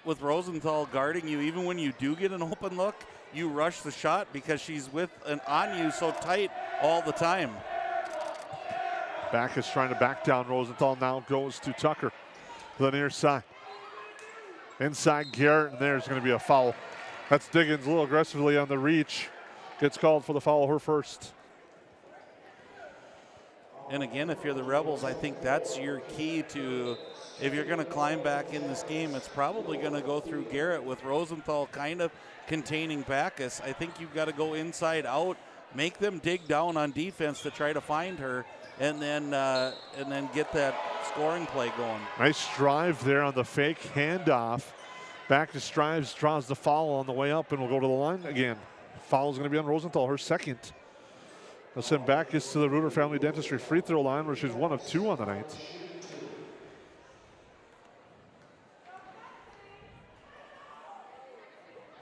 with Rosenthal guarding you, even when you do get an open look, you rush the shot because she's with and on you so tight all the time. Backus trying to back down Rosenthal. Now goes to Tucker to the near side. Inside Garrett, and there's going to be a foul. That's Diggins a little aggressively on the reach. Gets called for the foul, her first. And again, if you're the Rebels, I think that's your key to, if you're going to climb back in this game, it's probably going to go through Garrett with Rosenthal kind of containing Backus. I think you've got to go inside out, make them dig down on defense to try to find her, and then get that scoring play going. Nice drive there on the fake handoff. Backus drives, draws the foul on the way up, and will go to the line again. Foul is going to be on Rosenthal, her second. They'll send Backus to the Reuter Family Dentistry free throw line, where she's 1 of 2 on the night.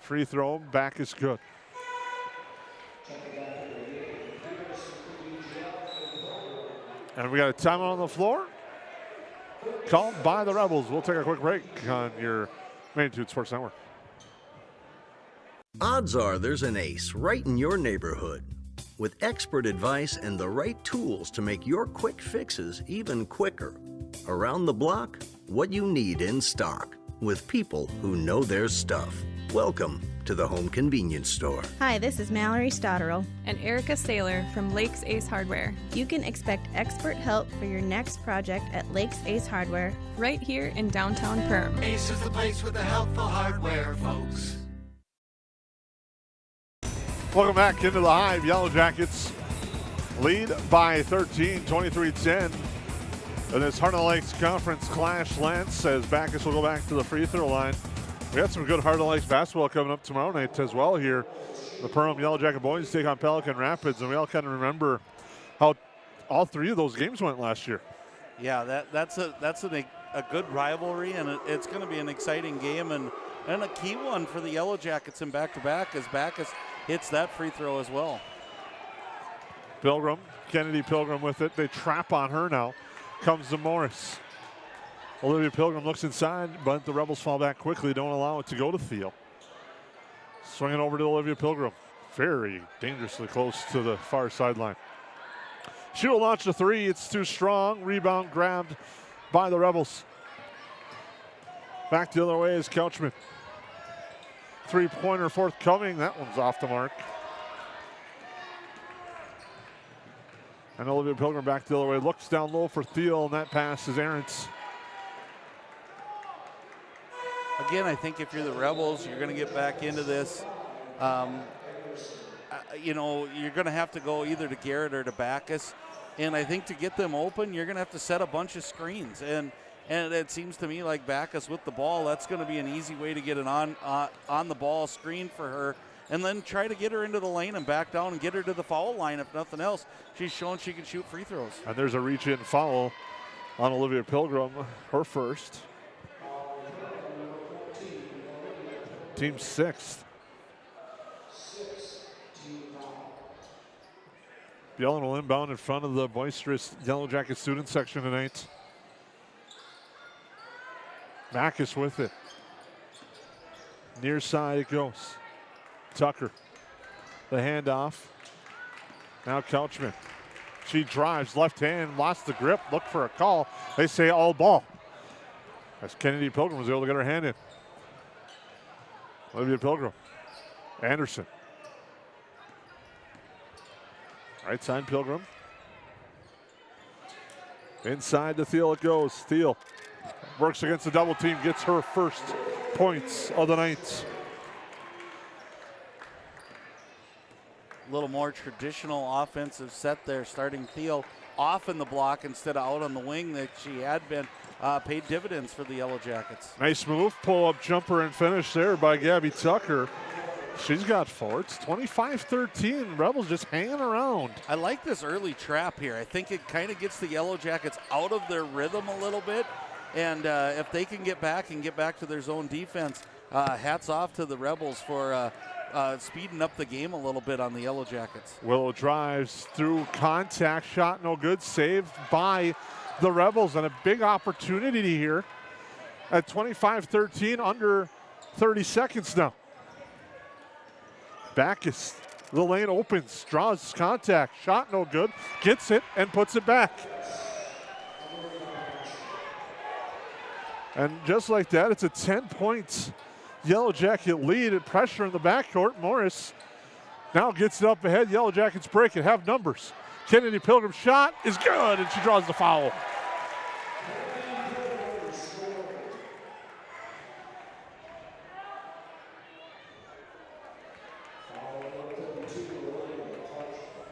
Free throw, Backus good. And we got a timeout on the floor called by the Rebels. We'll take a quick break on your Magnitude Sports Network. Odds are there's an ace right in your neighborhood. With expert advice and the right tools to make your quick fixes even quicker. Around the block, what you need in stock. With people who know their stuff. Welcome to the Home Convenience Store. Hi, this is Mallory Stotterell And Erica Saylor from Lakes Ace Hardware. You can expect expert help for your next project at Lakes Ace Hardware, Right here in downtown Perham. Ace is the place with the helpful hardware, folks. Welcome back into the Hive. Yellow Jackets lead by 13, 23-10. In this Heart of the Lakes Conference clash, Lance says Backus will go back to the free throw line. We got some good Heart of the Lakes basketball coming up tomorrow night as well here. The Perham Yellow Jacket boys take on Pelican Rapids, and we all kind of remember how all 3 of those games went last year. Yeah, that's a good rivalry, and it's going to be an exciting game and a key one for the Yellow Jackets in back-to-back as Backus hits that free throw as well. Pilgrim, Kennedy Pilgrim with it. They trap on her now. Comes to Morris. Olivia Pilgrim looks inside, but the Rebels fall back quickly. Don't allow it to go to Thiel. Swinging over to Olivia Pilgrim. Very dangerously close to the far sideline. She will launch the three. It's too strong. Rebound grabbed by the Rebels. Back the other way is Couchman. Three-pointer forthcoming. That one's off the mark. And Olivia Pilgrim back the other way. Looks down low for Thiel, and that pass is errant. Again, I think if you're the Rebels, you're going to get back into this. You know, you're going to have to go either to Garrett or to Backus. And I think to get them open, you're going to have to set a bunch of screens. And it seems to me like Backus with the ball, that's going to be an easy way to get an on the ball screen for her. And then try to get her into the lane and back down and get her to the foul line. If nothing else, she's shown she can shoot free throws. And there's a reach-in foul on Olivia Pilgrim, her first. Team 6th. Yellen will inbound in front of the boisterous Yellow Jacket student section tonight. Backus with it. Near side it goes. Tucker, the handoff. Now Couchman. She drives left hand, lost the grip, looked for a call. They say all ball. As Kennedy Pilgrim was able to get her hand in. Olivia Pilgrim. Anderson. Right side Pilgrim. Inside to Thiel it goes. Thiel works against the double team, gets her first points of the night. A little more traditional offensive set there, starting Thiel off in the block instead of out on the wing that she had been. Paid dividends for the Yellow Jackets. Nice move, pull-up jumper and finish there by Gabby Tucker. She's got 4. It's 25-13. Rebels just hanging around. I like this early trap here. I think it kind of gets the Yellow Jackets out of their rhythm a little bit. And if they can get back to their zone defense, hats off to the Rebels for speeding up the game a little bit on the Yellow Jackets. Willow drives through contact, shot no good, saved by the Rebels, and a big opportunity here at 25-13, under 30 seconds now. Backus, the lane opens, draws contact, shot no good, gets it and puts it back. And just like that, it's a 10-point Yellow Jacket lead and pressure in the backcourt. Morris now gets it up ahead. Yellow Jackets break it, have numbers. Kennedy Pilgrim's shot is good, and she draws the foul.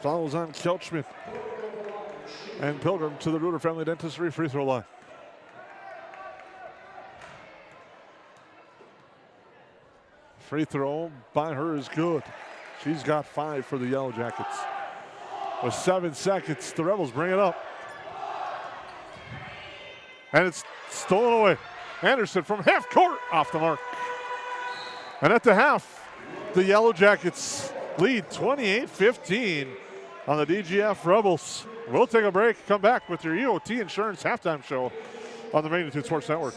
Fouls on Kelchman. And Pilgrim to the Reuter Family Dentistry free throw line. Free throw by her is good. She's got 5 for the Yellow Jackets. With 7 seconds, the Rebels bring it up. And it's stolen away. Anderson from half court, off the mark. And at the half, the Yellow Jackets lead 28-15 on the DGF Rebels. We'll take a break, come back with your EOT Insurance halftime show on the Magnitude Sports Network.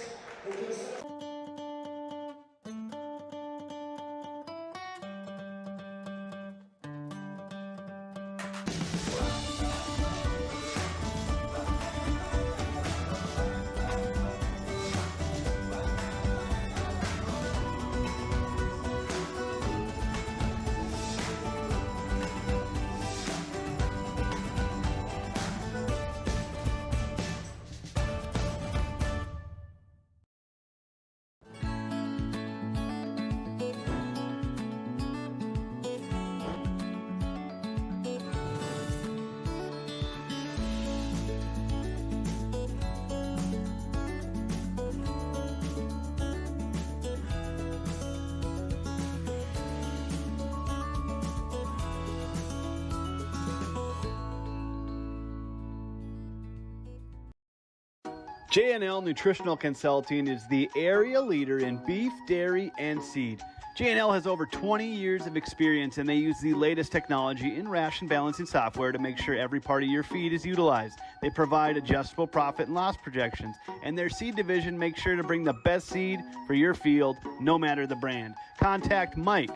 J&L Nutritional Consulting is the area leader in beef, dairy, and seed. J&L has over 20 years of experience, and they use the latest technology in ration balancing software to make sure every part of your feed is utilized. They provide adjustable profit and loss projections, and their seed division makes sure to bring the best seed for your field, no matter the brand. Contact Mike,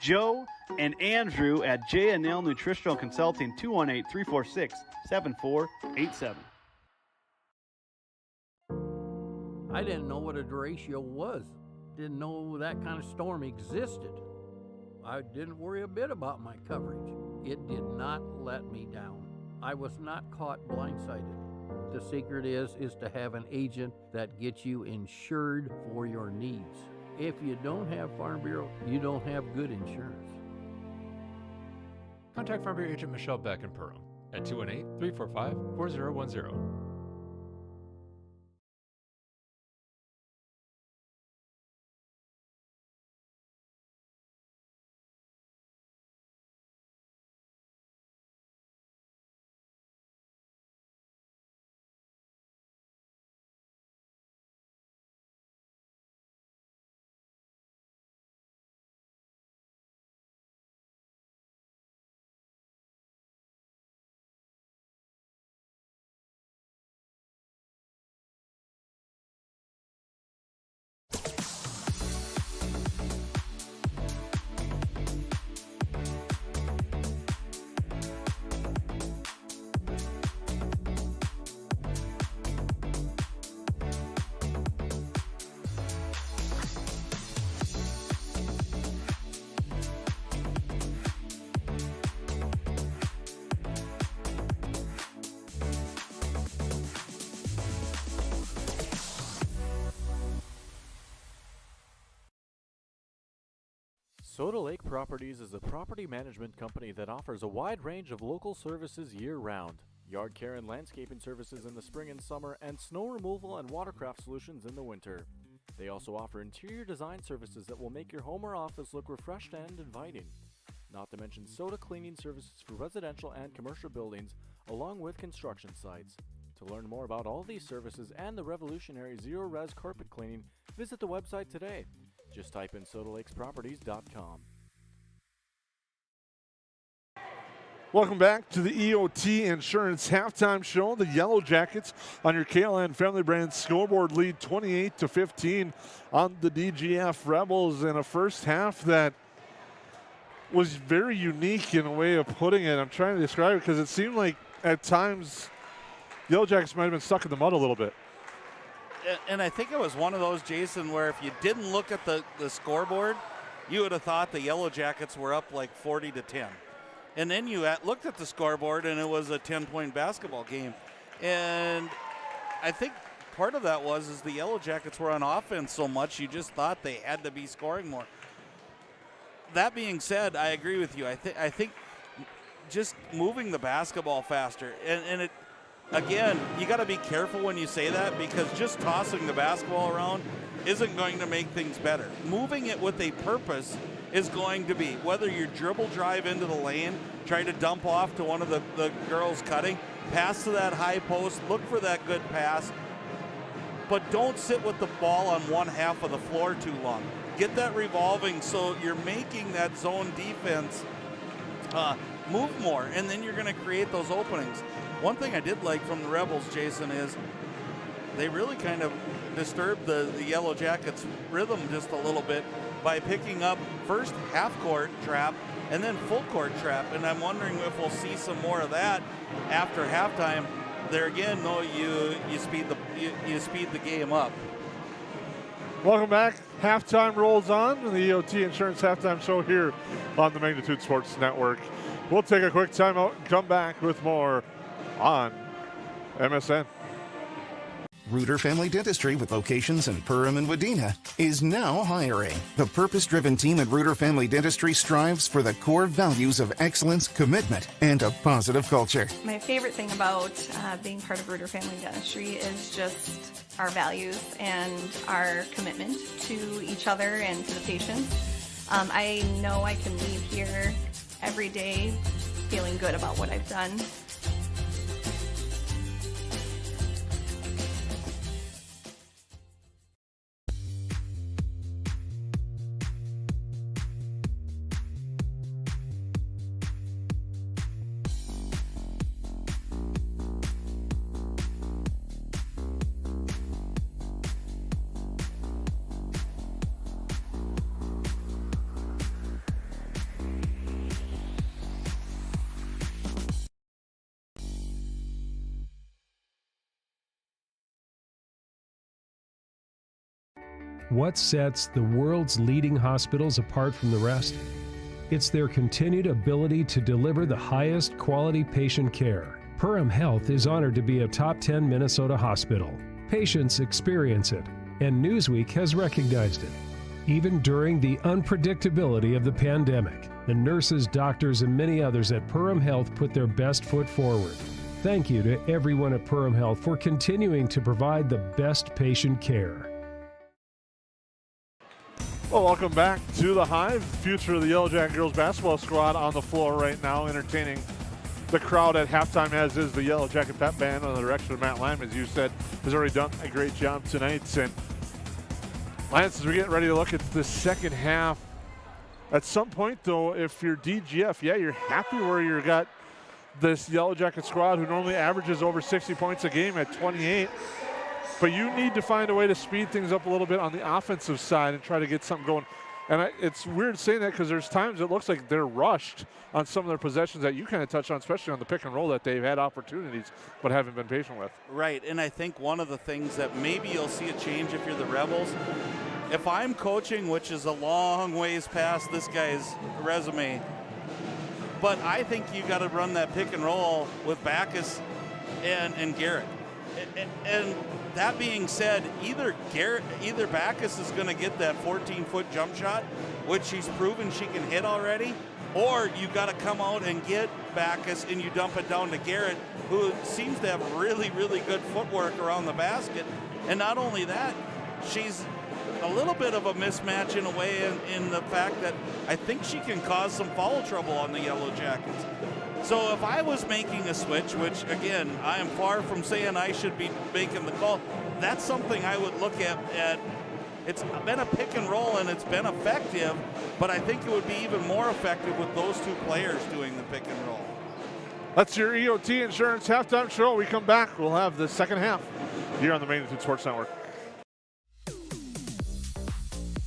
Joe, and Andrew at J&L Nutritional Consulting, 218-346-7487. I didn't know what a derecho was. Didn't know that kind of storm existed. I didn't worry a bit about my coverage. It did not let me down. I was not caught blindsided. The secret is to have an agent that gets you insured for your needs. If you don't have Farm Bureau, you don't have good insurance. Contact Farm Bureau agent Michelle Beck in Perham at 218-345-4010. Soda Lake Properties is a property management company that offers a wide range of local services year-round. Yard care and landscaping services in the spring and summer, and snow removal and watercraft solutions in the winter. They also offer interior design services that will make your home or office look refreshed and inviting. Not to mention soda cleaning services for residential and commercial buildings, along with construction sites. To learn more about all these services and the revolutionary zero-res carpet cleaning, visit the website today. Just type in sodalakesproperties.com. Welcome back to the EOT Insurance Halftime Show. The Yellow Jackets on your KLN Family Brand scoreboard lead 28-15 on the DGF Rebels in a first half that was very unique in a way of putting it. I'm trying to describe it because it seemed like at times Yellow Jackets might have been stuck in the mud a little bit. And I think it was one of those, Jason, where if you didn't look at the scoreboard, you would have thought the Yellow Jackets were up like 40-10. And then you looked at the scoreboard, and it was a 10-point basketball game. And I think part of that is the Yellow Jackets were on offense so much, you just thought they had to be scoring more. That being said, I agree with you. I think just moving the basketball faster, and it, again, you got to be careful when you say that, because just tossing the basketball around isn't going to make things better. Moving it with a purpose is going to be, whether you dribble drive into the lane, try to dump off to one of the girls cutting, pass to that high post, look for that good pass, but don't sit with the ball on one half of the floor too long. Get that revolving so you're making that zone defense move more, and then you're going to create those openings. One thing I did like from the Rebels, Jason, is they really kind of disturbed the Yellow Jackets' rhythm just a little bit by picking up first half-court trap and then full-court trap, and I'm wondering if we'll see some more of that after halftime. There again, no, you speed the game up. Welcome back. Halftime rolls on in the EOT Insurance Halftime Show here on the Magnitude Sports Network. We'll take a quick timeout and come back with more on MSN. Reuter Family Dentistry, with locations in Perham and Wadena, is now hiring. The purpose-driven team at Reuter Family Dentistry strives for the core values of excellence, commitment, and a positive culture. My favorite thing about being part of Reuter Family Dentistry is just our values and our commitment to each other and to the patients. I know I can leave here every day feeling good about what I've done. What sets the world's leading hospitals apart from the rest? It's their continued ability to deliver the highest quality patient care. Perham Health is honored to be a top 10 Minnesota hospital. Patients experience it, and Newsweek has recognized it. Even during the unpredictability of the pandemic, the nurses, doctors, and many others at Perham Health put their best foot forward. Thank you to everyone at Perham Health for continuing to provide the best patient care. Well, welcome back to the Hive. Future of the Yellow Jacket girls basketball squad on the floor right now, entertaining the crowd at halftime, as is the Yellow Jacket pep band under the direction of Matt Lyme, as you said, has already done a great job tonight. And Lance, as we get ready to look at the second half, at some point, though, if you're DGF, yeah, you're happy where you got this Yellow Jacket squad who normally averages over 60 points a game at 28. But you need to find a way to speed things up a little bit on the offensive side and try to get something going. And it's weird saying that because there's times it looks like they're rushed on some of their possessions that you kind of touched on, especially on the pick and roll, that they've had opportunities but haven't been patient with. Right, and I think one of the things that maybe you'll see a change if you're the Rebels, if I'm coaching, which is a long ways past this guy's resume, but I think you got to run that pick and roll with Backus and Garrett. And that being said, either Backus is going to get that 14-foot jump shot, which she's proven she can hit already, or you got to come out and get Backus and you dump it down to Garrett, who seems to have really, really good footwork around the basket. And not only that, she's a little bit of a mismatch in a way in the fact that I think she can cause some foul trouble on the Yellow Jackets. So if I was making a switch, which again, I am far from saying I should be making the call, that's something I would look at. It's been a pick and roll and it's been effective, but I think it would be even more effective with those two players doing the pick and roll. That's your EOT Insurance halftime show. We come back, we'll have the second half here on the Magnitude Sports Network.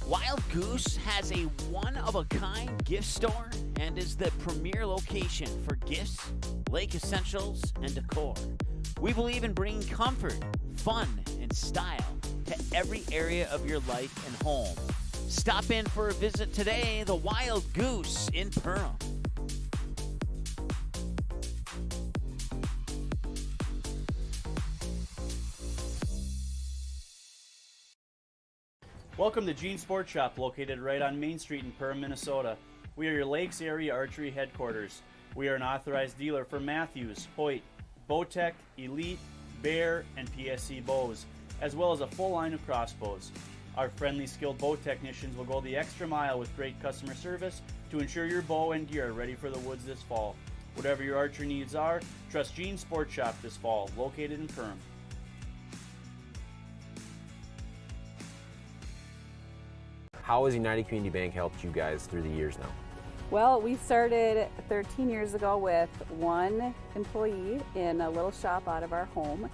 Wild Goose has a one-of-a-kind gift store and is the premier location for gifts, lake essentials, and decor. We believe in bringing comfort, fun, and style to every area of your life and home. Stop in for a visit today, the Wild Goose in Perham. Welcome to Gene Sports Shop, located right on Main Street in Perham, Minnesota. We are your Lakes Area Archery headquarters. We are an authorized dealer for Matthews, Hoyt, Bowtech, Elite, Bear, and PSC bows, as well as a full line of crossbows. Our friendly, skilled bow technicians will go the extra mile with great customer service to ensure your bow and gear are ready for the woods this fall. Whatever your archery needs are, trust Gene Sports Shop this fall, located in Perham. How has United Community Bank helped you guys through the years now? Well, we started 13 years ago with one employee in a little shop out of our home.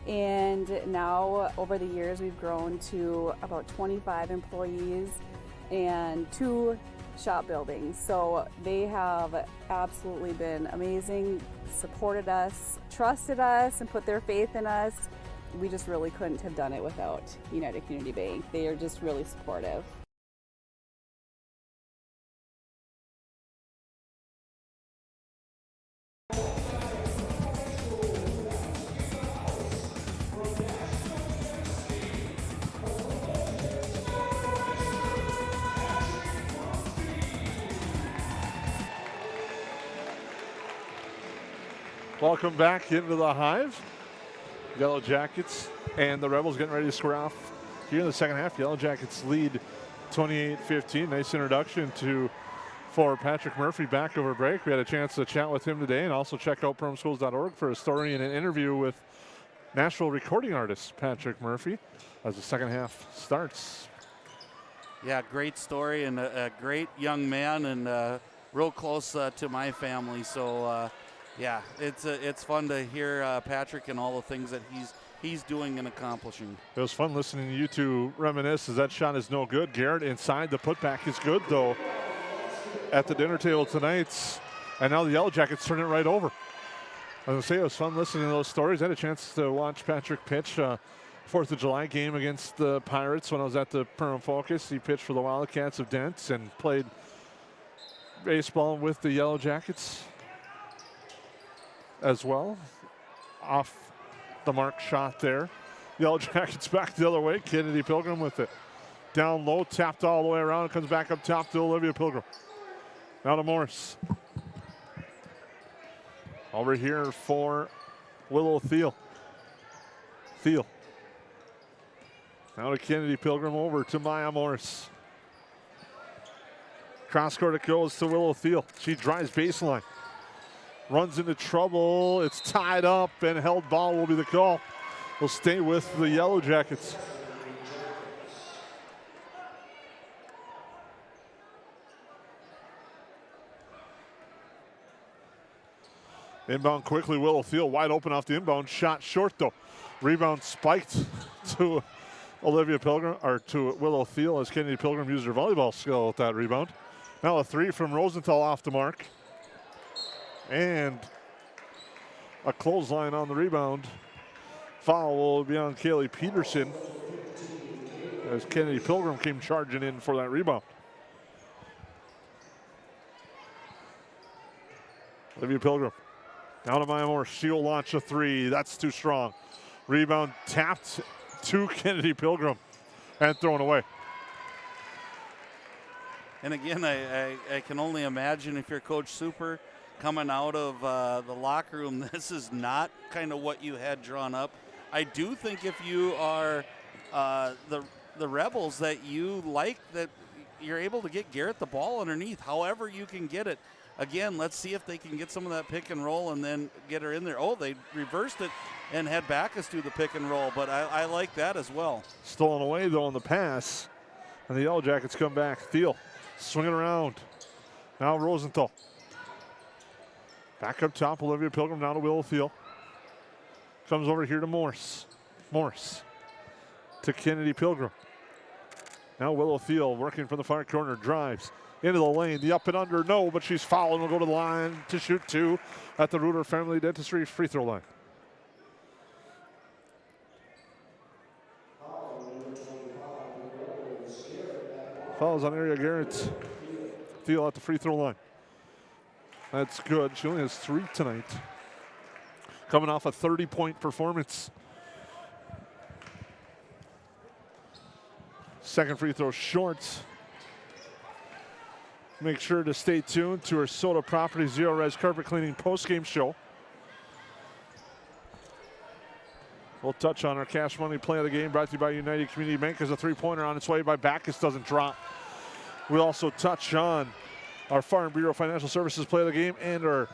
And now over the years we've grown to about 25 employees and 2 shop buildings. So they have absolutely been amazing, supported us, trusted us, and put their faith in us. We just really couldn't have done it without United Community Bank. They are just really supportive. Welcome back into the Hive. Yellow Jackets and the Rebels getting ready to square off here in the second half. Yellow Jackets lead 28-15. Nice introduction for Patrick Murphy back over break. We had a chance to chat with him today, and also check out perhamschools.org for a story and an interview with Nashville recording artist Patrick Murphy as the second half starts. Yeah, great story and a great young man and real close to my family. So yeah, it's fun to hear Patrick and all the things that he's doing and accomplishing. It was fun listening to you two reminisce as that shot is no good. Garrett inside, the putback is good though at the dinner table tonight. And now the Yellow Jackets turn it right over. I was going to say, it was fun listening to those stories. I had a chance to watch Patrick pitch 4th of July game against the Pirates when I was at the Perham Focus. He pitched for the Wildcats of Dents and played baseball with the Yellow Jackets as well. off the mark shot there. Yellow Jackets back the other way. Kennedy Pilgrim with it. Down low, tapped all the way around. Comes back up top to Olivia Pilgrim. Now to Morris. Over here for Willow Thiel. Thiel. Now to Kennedy Pilgrim, over to Maya Morris. Cross court it goes to Willow Thiel. She drives baseline. Runs into trouble. It's tied up, and held ball will be the call. Will stay with the Yellow Jackets. Inbound quickly, Willow Thiel wide open off the inbound. Shot short though. Rebound spiked to Olivia Pilgrim, or to Willow Thiel, as Kennedy Pilgrim used her volleyball skill with that rebound. Now a three from Rosenthal off the mark. And a clothesline on the rebound. Foul will be on Kaylee Peterson, as Kennedy Pilgrim came charging in for that rebound. Olivia Pilgrim. Now to Maya Moore. She'll launch a three. That's too strong. Rebound tapped to Kennedy Pilgrim and thrown away. And again, I can only imagine if you're Coach Super coming out of the locker room, this is not kind of what you had drawn up. I do think if you are the Rebels, that you like that you're able to get Garrett the ball underneath, however you can get it. Again, let's see if they can get some of that pick and roll and then get her in there. Oh, they reversed it and had Backus do the pick and roll, but I like that as well. Stolen away, though, on the pass. And the Yellow Jackets come back. Thiel swinging around. Now Rosenthal. Back up top, Olivia Pilgrim, now to Willow Thiel. Comes over here to Morse. Morse to Kennedy Pilgrim. Now Willow Thiel working from the far corner, drives into the lane, the up and under, no, but she's fouled and will go to the line to shoot two at the Reuter Family Dentistry free throw line. Fouls on Aria Garrett. Thiel at the free throw line. That's good. She only has 3 tonight. Coming off a 30-point performance. Second free throw short. Make sure to stay tuned to our Soda Property Zero Res Carpet Cleaning post-game show. We'll touch on our cash money play of the game, brought to you by United Community Bank, as a three-pointer on its way by Backus doesn't drop. We'll also touch on our Farm Bureau Financial Services play of the game and our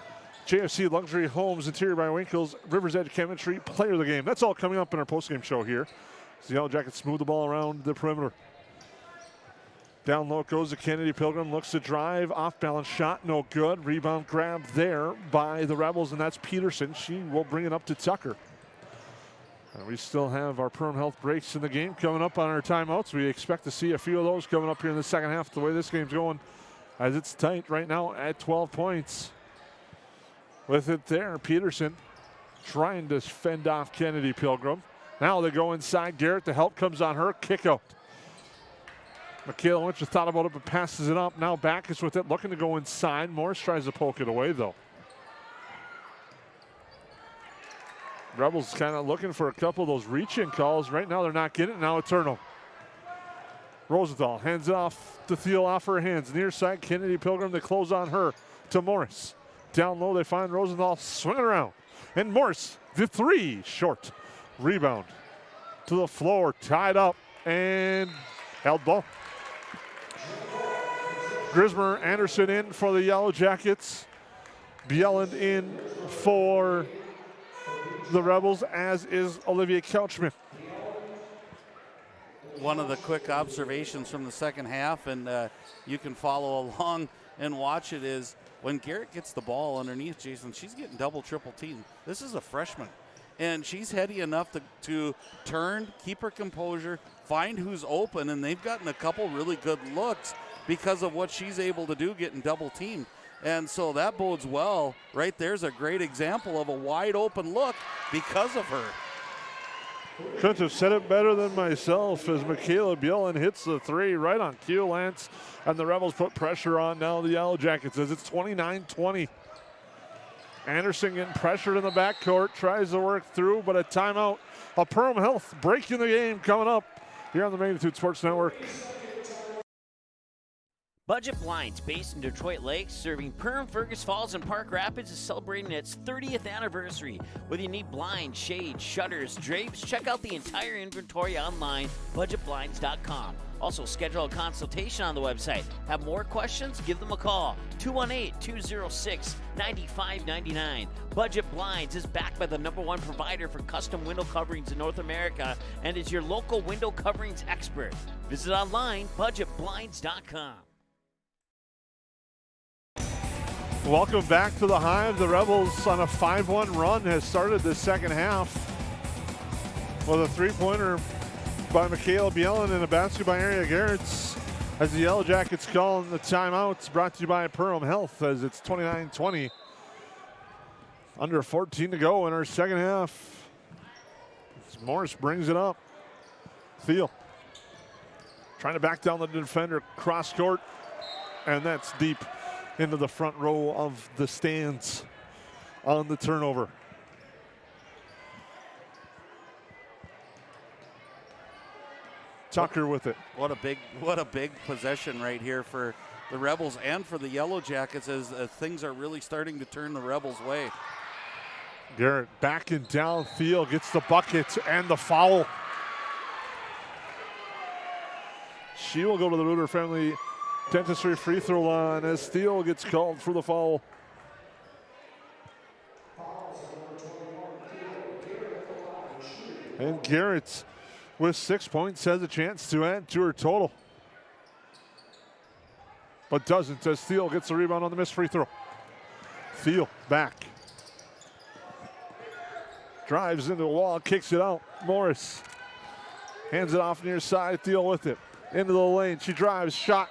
JFC Luxury Homes Interior by Winkles River's Edge Chemistry player of the game. That's all coming up in our post-game show here. So the Yellow Jackets smooth the ball around the perimeter. Down low goes to Kennedy Pilgrim, looks to drive, off-balance shot, no good. Rebound grab there by the Rebels, and that's Peterson. She will bring it up to Tucker. And we still have our Perham Health breaks in the game coming up on our timeouts. We expect to see a few of those coming up here in the second half, the way this game's going, as it's tight right now at 12 points. With it there, Peterson trying to fend off Kennedy Pilgrim. Now they go inside. Garrett, the help comes on her, kick out. Michaela Winch has thought about it, but passes it up. Now Backus with it, looking to go inside. Morris tries to poke it away, though. Rebels kind of looking for a couple of those reach-in calls. Right now they're not getting it. Now a turnover. Rosenthal hands off to Thiel off her hands. Near side, Kennedy Pilgrim, they close on her to Morris. Down low, they find Rosenthal swinging around. And Morris, the three, short. Rebound to the floor, tied up, and held ball. Grismer Anderson in for the Yellow Jackets. Bjelland in for the Rebels, as is Olivia Couchman. One of the quick observations from the second half, and you can follow along and watch it, is when Garrett gets the ball underneath, Jason, she's getting double, triple teamed. This is a freshman, and she's heady enough to turn, keep her composure, find who's open, and they've gotten a couple really good looks because of what she's able to do, getting double teamed. And so that bodes well. Right there's a great example of a wide open look because of her. Couldn't have said it better than myself, as Michaela Bjelland hits the three right on cue, Lance, and the Rebels put pressure on now the Yellow Jackets as it's 29-20. Anderson getting pressured in the backcourt, tries to work through, but a timeout. A Perham Health breaking the game coming up here on the Magnitude Sports Network. Budget Blinds, based in Detroit Lakes, serving Perham, Fergus Falls, and Park Rapids, is celebrating its 30th anniversary. Whether you need blinds, shades, shutters, drapes, check out the entire inventory online, budgetblinds.com. Also, schedule a consultation on the website. Have more questions? Give them a call, 218-206-9599. Budget Blinds is backed by the #1 provider for custom window coverings in North America and is your local window coverings expert. Visit online, budgetblinds.com. Welcome back to the Hive. The Rebels on a 5-1 run has started the second half with a three-pointer by Michaela Bielen and a basket by Aria Gerritz. As the Yellow Jackets call the timeouts, brought to you by Perham Health, as it's 29-20. Under 14 to go in our second half. As Morris brings it up. Thiel trying to back down the defender, cross court, and that's deep into the front row of the stands on the turnover. Tucker with it. What a big possession right here for the Rebels and for the Yellow Jackets as things are really starting to turn the Rebels' way. Garrett backing down. Thiel gets the bucket and the foul. She will go to the Reuter Family Dentistry free throw line as Thiel gets called for the foul. And Garrett, with 6 points, has a chance to add to her total. But doesn't, as Thiel gets the rebound on the missed free throw. Thiel back. Drives into the wall, kicks it out. Morris hands it off near side. Thiel with it. Into the lane. She drives, shot,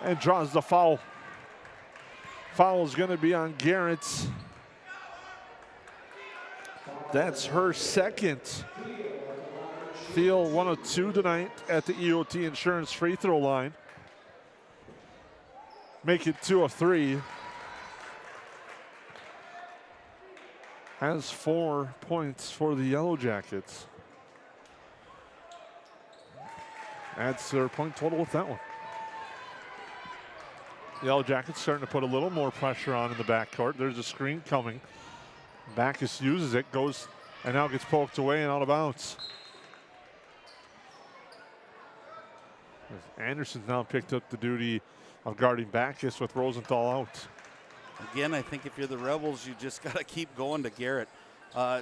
and draws the foul. Foul is going to be on Garrett. That's her second. Thiel 1 of 2 tonight at the EOT Insurance free throw line. Make it 2 of 3. Has 4 points for the Yellow Jackets. Adds their point total with that one. Yellow Jackets starting to put a little more pressure on in the backcourt. There's a screen coming. Backus uses it, goes, and now gets poked away and out of bounds. Anderson's now picked up the duty of guarding Backus with Rosenthal out. Again, I think if you're the Rebels, you just got to keep going to Garrett.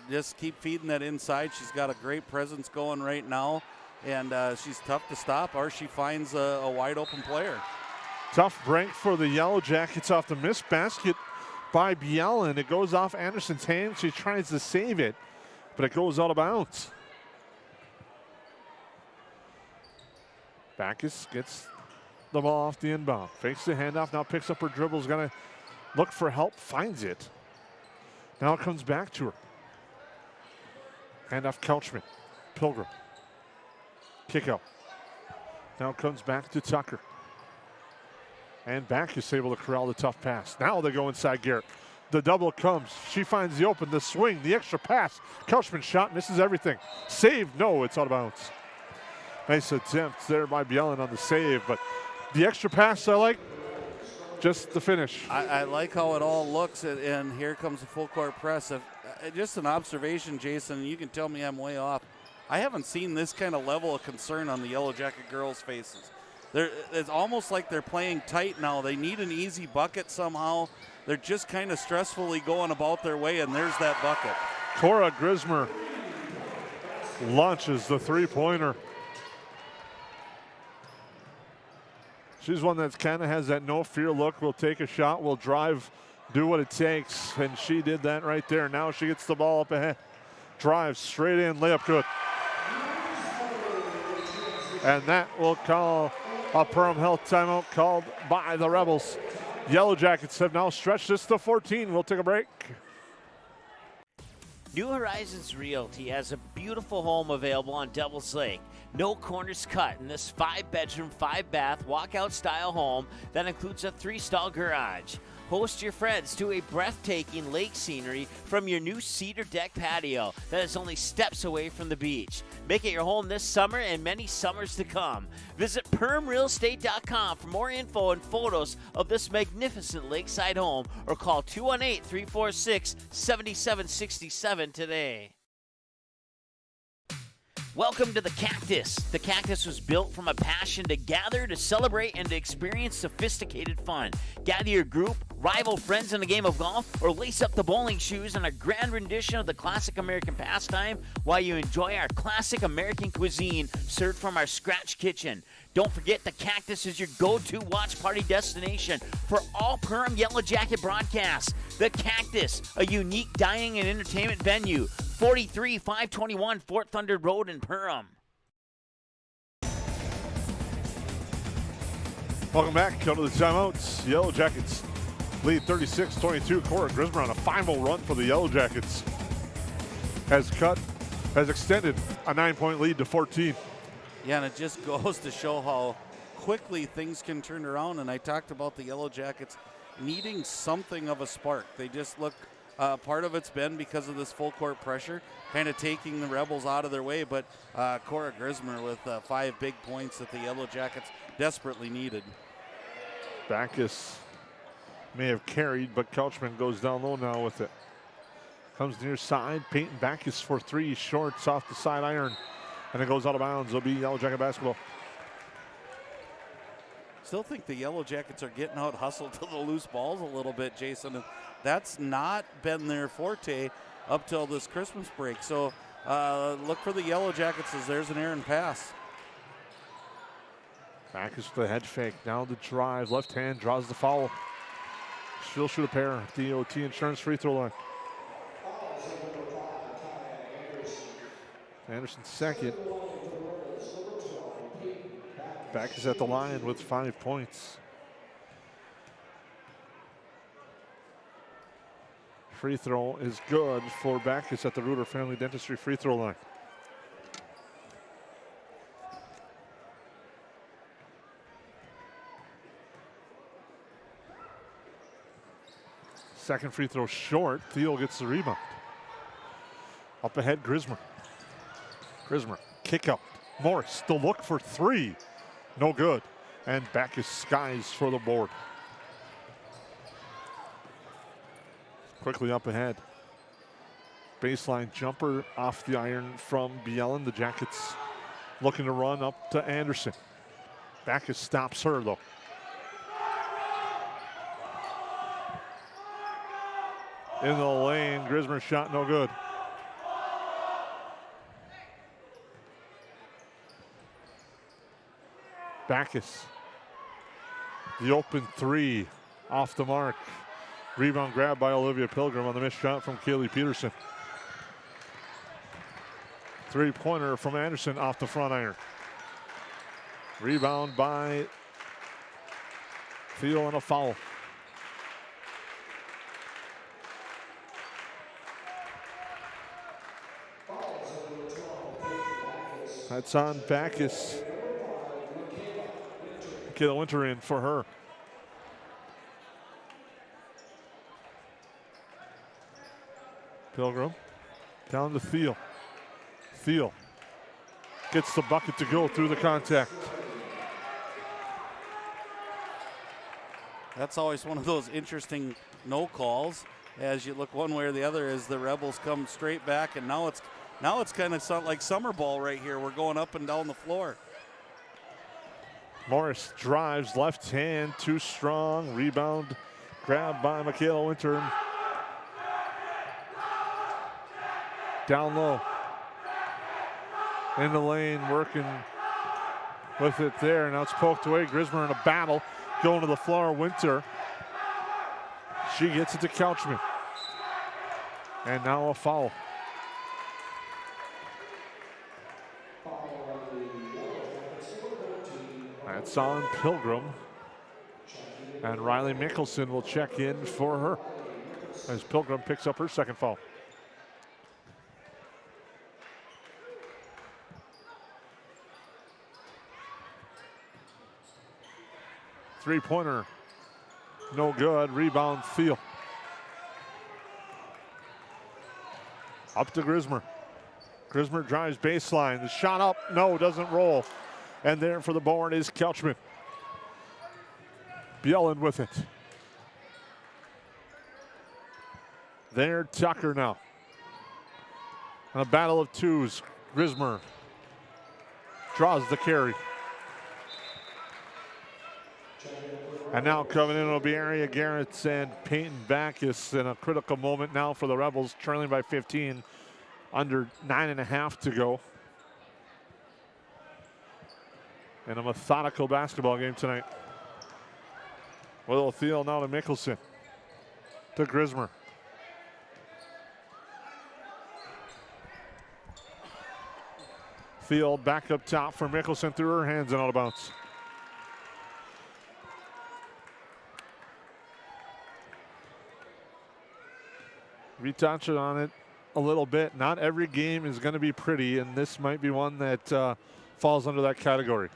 Just keep feeding that inside. She's got a great presence going right now, and she's tough to stop, or she finds a wide open player. Tough break for the Yellow Jackets off the missed basket by Bielen. It goes off Anderson's hand. She tries to save it, but it goes out of bounds. Backus gets the ball off the inbound. Fakes the handoff, now picks up her dribble. Is going to look for help, finds it. Now it comes back to her. Handoff Couchman. Pilgrim. Kick out. Now it comes back to Tucker. And Backus able to corral the tough pass. Now they go inside Garrett. The double comes. She finds the open, the swing, the extra pass. Couchman shot, misses everything. Save, no, it's out of bounds. Nice attempt there by Bielen on the save, but the extra pass I like, just the finish. I like how it all looks, and here comes the full court press. Just an observation, Jason, you can tell me I'm way off. I haven't seen this kind of level of concern on the Yellow Jacket girls' faces. It's almost like they're playing tight now. They need an easy bucket somehow. They're just kind of stressfully going about their way, and there's that bucket. Cora Grismer launches the three-pointer. She's one that kind of has that no fear look. We'll take a shot, we'll drive, do what it takes, and she did that right there. Now she gets the ball up ahead. Drives straight in, layup good. And that will call a Perham Health timeout called by the Rebels. Yellow Jackets have now stretched this to 14. We'll take a break. New Horizons Realty has a beautiful home available on Devil's Lake. No corners cut in this 5-bedroom, 5-bath, walkout-style home that includes a 3-stall garage. Host your friends to a breathtaking lake scenery from your new cedar deck patio that is only steps away from the beach. Make it your home this summer and many summers to come. Visit PermRealEstate.com for more info and photos of this magnificent lakeside home, or call 218-346-7767 today. Welcome to the Cactus. The Cactus was built from a passion to gather, to celebrate, and to experience sophisticated fun. Gather your group, rival friends in a game of golf, or lace up the bowling shoes in a grand rendition of the classic American pastime while you enjoy our classic American cuisine served from our scratch kitchen. Don't forget, the Cactus is your go-to watch party destination for all Perham Yellow Jacket broadcasts. The Cactus, a unique dining and entertainment venue, 43-521 Fort Thunder Road in Perham. Welcome back. Go to the timeouts. Yellow Jackets lead 36-22. Cora Grismer on a 5-0 run for the Yellow Jackets has extended a 9-point lead to 14. Yeah, and it just goes to show how quickly things can turn around. And I talked about the Yellow Jackets needing something of a spark. They just look, part of it's been because of this full court pressure, kind of taking the Rebels out of their way. But Cora Grismer with 5 big points that the Yellow Jackets desperately needed. Backus may have carried, but Couchman goes down low now with it. Comes near side. Peyton Backus for 3 shorts off the side iron. And it goes out of bounds. It'll be Yellow Jacket basketball. Still think the Yellow Jackets are getting out hustled to the loose balls a little bit, Jason. And that's not been their forte up till this Christmas break. So look for the Yellow Jackets as there's an errant pass. Backus with the head fake. Now the drive. Left hand draws the foul. She'll shoot a pair. DOT Insurance free throw line. Anderson second. Backus at the line with 5 points. Free throw is good for Backus at the Reuter Family Dentistry free throw line. Second free throw short. Thiel gets the rebound. Up ahead, Grismer. Grismer, kick out. Morris, the look for 3. No good. And Backus skies for the board. Quickly up ahead. Baseline jumper off the iron from Bielen. The Jackets looking to run up to Anderson. Backus stops her though. In the lane, Grismer shot no good. Backus, the open 3 off the mark. Rebound grab by Olivia Pilgrim on the missed shot from Kaylee Peterson. 3-pointer from Anderson off the front iron. Rebound by Thiel and a foul. That's on Backus. Kayla Winter in for her. Pilgrim down to Thiel. Thiel gets the bucket to go through the contact. That's always one of those interesting no calls as you look one way or the other as the Rebels come straight back, and now it's kind of like summer ball right here. We're going up and down the floor. Morris drives, left hand, too strong. Rebound grabbed by Michaela Winter. Down low. In the lane, working with it there. Now it's poked away. Grismer in a battle. Going to the floor, Winter. She gets it to Couchman. And now a foul. That's on Pilgrim. And Riley Mickelson will check in for her as Pilgrim picks up her second foul. Three-pointer No good. Rebound, Thiel. Up to Grismer. Grismer drives baseline. The shot up. No, doesn't roll. And there for the board is Kelchman. Bjelland with it. There, Tucker now. And a battle of twos. Grismer draws the carry. And now coming in will be Aria Garrett and Peyton Backus in a critical moment now for the Rebels, trailing by 15, under 9.5 to go. And a methodical basketball game tonight. Will Thiel now to Mickelson. To Grismer. Thiel back up top for Mickelson through her hands and out of bounds. We touched on it a little bit. Not every game is going to be pretty, and this might be one that falls under that category.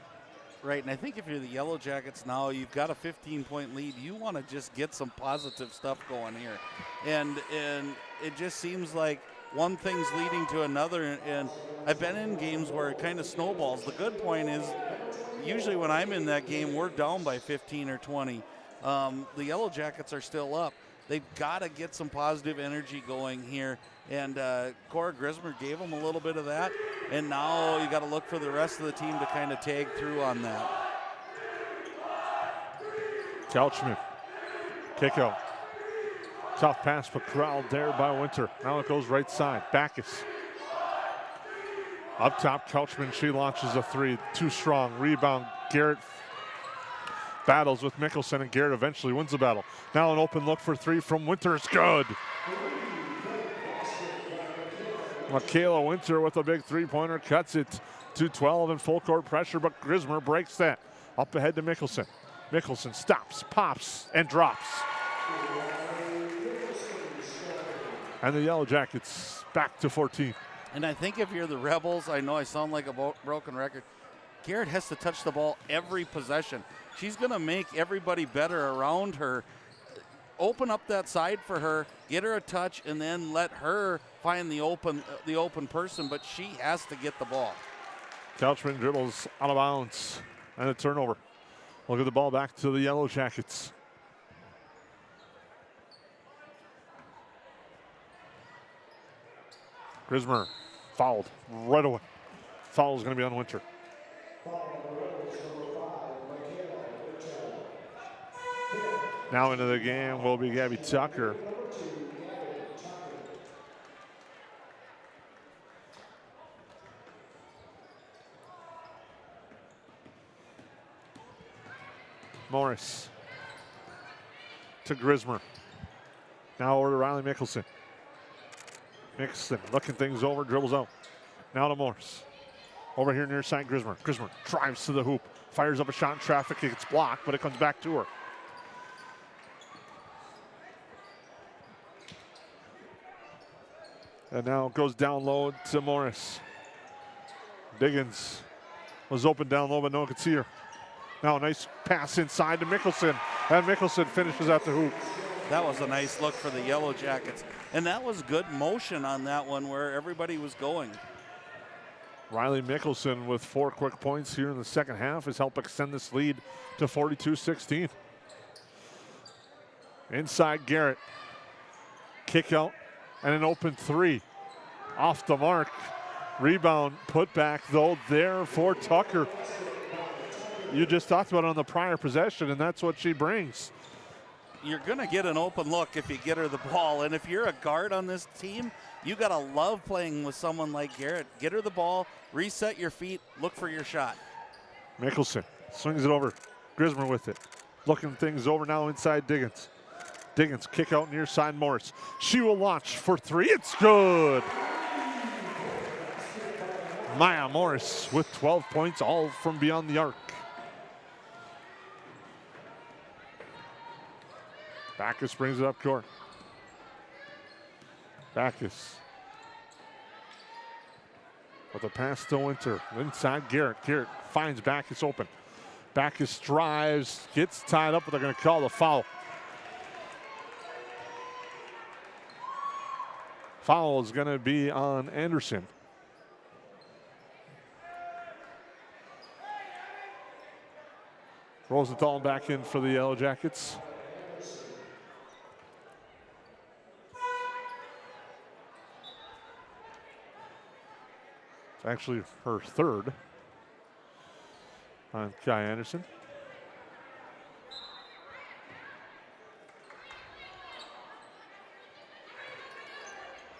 Right, and I think if you're the Yellow Jackets now, you've got a 15-point lead. You want to just get some positive stuff going here. And it just seems like one thing's leading to another, and I've been in games where it kind of snowballs. The good point is usually when I'm in that game, we're down by 15 or 20. The Yellow Jackets are still up. They've got to get some positive energy going here. And Cora Grismer gave them a little bit of that. And now you got to look for the rest of the team to kind of tag through on that. Kelchman, kick out. Tough pass, but corralled there by Winter. Now it goes right side. Backus. Up top, Kelchman, she launches a three. Too strong. Rebound, Garrett battles with Mickelson, and Garrett eventually wins the battle. Now an open look for three from Winter is good. Michaela Winter with a big three-pointer cuts it to 12 and full court pressure, but Grismer breaks that. Up ahead to Mickelson. Mickelson stops, pops, and drops. And the Yellow Jackets back to 14. And I think if you're the Rebels, I know I sound like a broken record, Garrett has to touch the ball every possession. She's going to make everybody better around her. Open up that side for her, get her a touch, and then let her find the open person, but she has to get the ball. Kelchman dribbles out of bounds, and a turnover. We'll get the ball back to the Yellow Jackets. Grismer fouled right away. Foul is going to be on Winter. Now into the game will be Gabby Tucker. Morris to Grismer. Now over to Riley Mickelson. Mickelson looking things over, dribbles out. Now to Morris. Over here near side, Grismer. Grismer drives to the hoop, fires up a shot in traffic. It gets blocked, but it comes back to her. And now it goes down low to Morris. Diggins was open down low, but no one could see her. Now a nice pass inside to Mickelson, and Mickelson finishes at the hoop. That was a nice look for the Yellow Jackets. And that was good motion on that one where everybody was going. Riley Mickelson with 4 quick points here in the second half has helped extend this lead to 42-16. Inside Garrett. Kick out and an open three. Off the mark. Rebound put back though there for Tucker. You just talked about it on the prior possession, and that's what she brings. You're going to get an open look if you get her the ball. And if you're a guard on this team, you got to love playing with someone like Garrett. Get her the ball, reset your feet, look for your shot. Mickelson swings it over. Grismer with it. Looking things over now inside Diggins. Diggins kick out near side Morris. She will launch for three. It's good. Maya Morris with 12 points, all from beyond the arc. Backus brings it up court. Backus with a pass to Winter. Inside Garrett. Garrett finds Backus open. Backus drives, gets tied up, but they're going to call the foul. Foul is going to be on Anderson. Rosenthal back in for the Yellow Jackets. It's actually her third on Kai Anderson.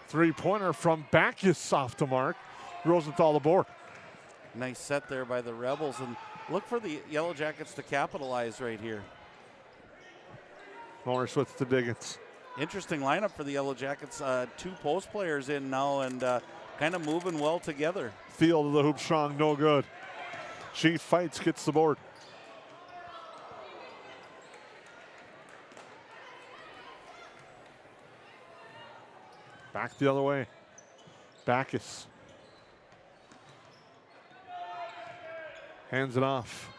Three-pointer from Backus off the mark. Rosenthal the board. Nice set there by the Rebels, and look for the Yellow Jackets to capitalize right here. Morris with the Diggins. Interesting lineup for the Yellow Jackets. Two post players in now and kind of moving well together. Field of the hoop strong, no good. She fights, gets the board. Back the other way. Backus. Hands it off.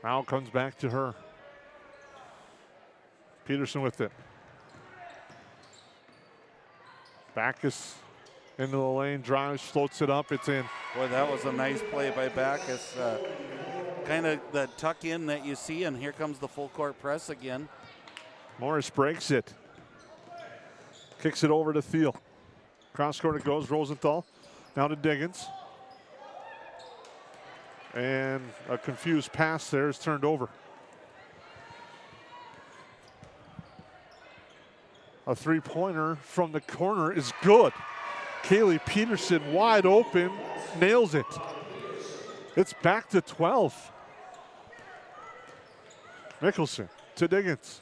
Now comes back to her. Peterson with it. Backus into the lane, drives, floats it up, it's in. Boy, that was a nice play by Backus. Kind of the tuck in that you see, and here comes the full court press again. Morris breaks it. Kicks it over to Thiel. Cross court it goes, Rosenthal. Now to Diggins. And a confused pass there is turned over. A three-pointer from the corner is good. Kaylee Peterson wide open, nails it. It's back to 12. Mickelson to Diggins.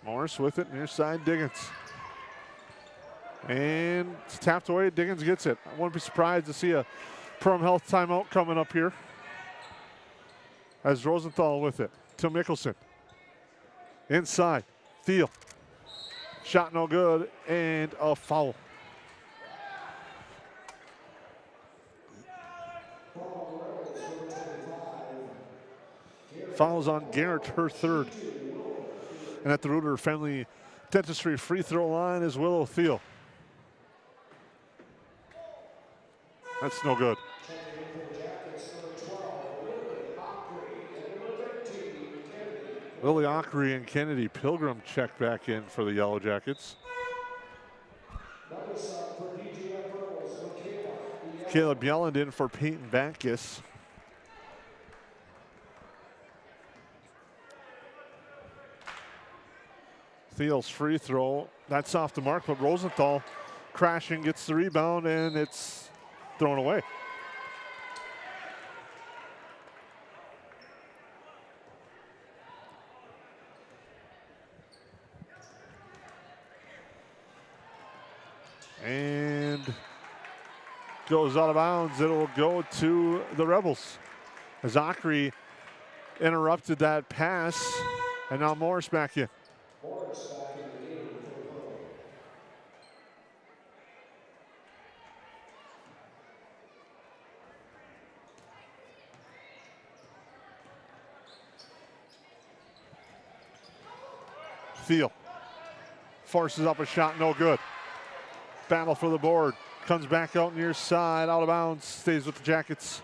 Morris with it, near side Diggins. And it's tapped away, Diggins gets it. I wouldn't be surprised to see a Perham Health timeout coming up here. As Rosenthal with it to Mickelson. Inside, Thiel. Shot no good, and a foul. Fouls on Garrett, her third. And at the Reuter Family Dentistry free throw line is Willow Thiel. That's no good. Lily Ockery and Kennedy Pilgrim check back in for the Yellow Jackets. Caleb Yelland in for Peyton Backus. Thiel's free throw, that's off the mark, but Rosenthal crashing, gets the rebound, and it's thrown away. And goes out of bounds. It'll go to the Rebels. As Zachary interrupted that pass, and now Morris back in. Thiel forces up a shot, no good. Battle for the board. Comes back out near side, out of bounds, stays with the Jackets.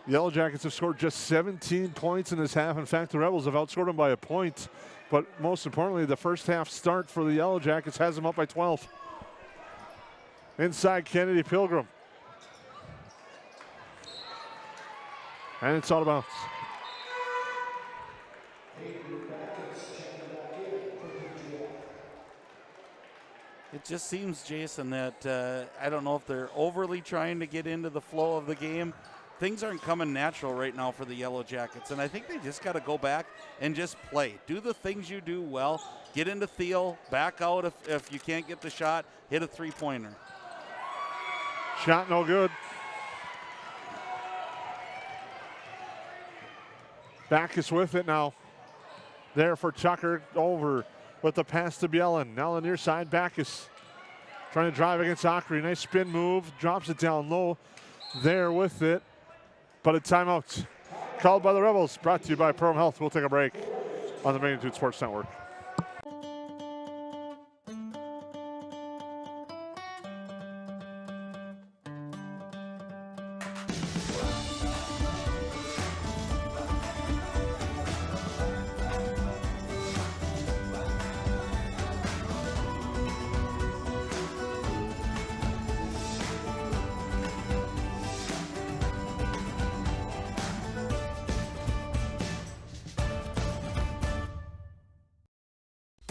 The Yellow Jackets have scored just 17 points in this half. In fact, the Rebels have outscored them by a point. But most importantly, the first half start for the Yellow Jackets has them up by 12. Inside Kennedy Pilgrim. And it's out of bounds. It just seems, Jason, that I don't know if they're overly trying to get into the flow of the game. Things aren't coming natural right now for the Yellow Jackets, and I think they just got to go back and just play. Do the things you do well. Get into Thiel, back out if you can't get the shot, hit a three-pointer. Shot no good. Backus with it now. There for Chucker, over with the pass to Bielen. Now the near side, Backus Trying to drive against Ockery. Nice spin move. Drops it down low. There with it. But a timeout. Called by the Rebels. Brought to you by Perham Health. We'll take a break on the Magnitude Sports Network.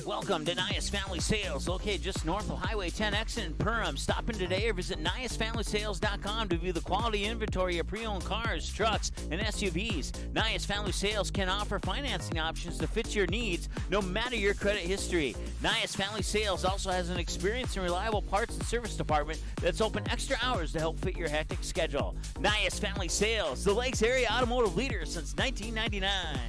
Welcome to Nias Family Sales, located just north of Highway 10 exit in Perham. Stop in today or visit niasfamilysales.com to view the quality inventory of pre-owned cars, trucks, and SUVs. Nias Family Sales can offer financing options to fit your needs, no matter your credit history. Nias Family Sales also has an experienced and reliable parts and service department that's open extra hours to help fit your hectic schedule. Nias Family Sales, the Lakes area automotive leader since 1999.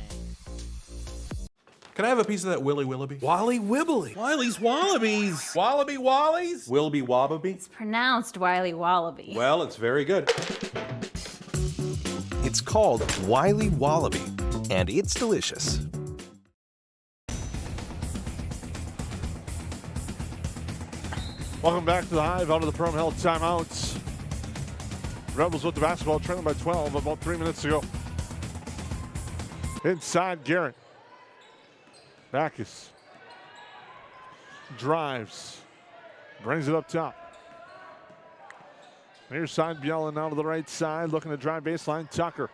Can I have a piece of that Willy Willoughby? Wally Wibbly. Wiley's Wallabies. Wallaby Wallies? Wilby Wababy? It's pronounced Wiley Wallaby. Well, it's very good. It's called Wiley Wallaby, and it's delicious. Welcome back to the Hive out of the Perham Health timeouts. Rebels with the basketball, trailing by 12, about 3 minutes to go. Inside, Garrett. Backus drives, brings it up top. Near side, Bjellen out to the right side, looking to drive baseline. Tucker.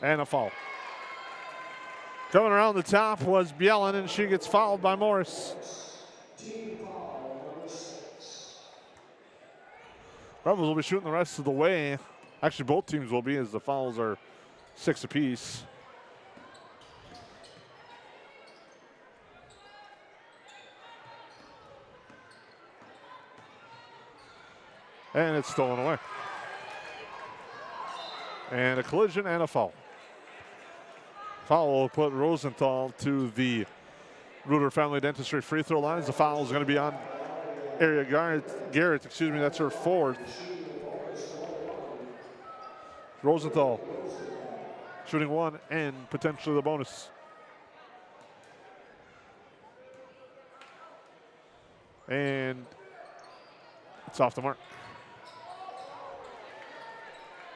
And a foul. Coming around the top was Bjellen, and she gets fouled by Morris. Rebels will be shooting the rest of the way. Actually, both teams will be, as the fouls are 6 apiece. And it's stolen away. And a collision and a foul. Foul will put Rosenthal to the Ruder Family Dentistry free throw lines. The foul is going to be on area Garrett, excuse me, that's her fourth. Rosenthal shooting one and potentially the bonus. And it's off the mark.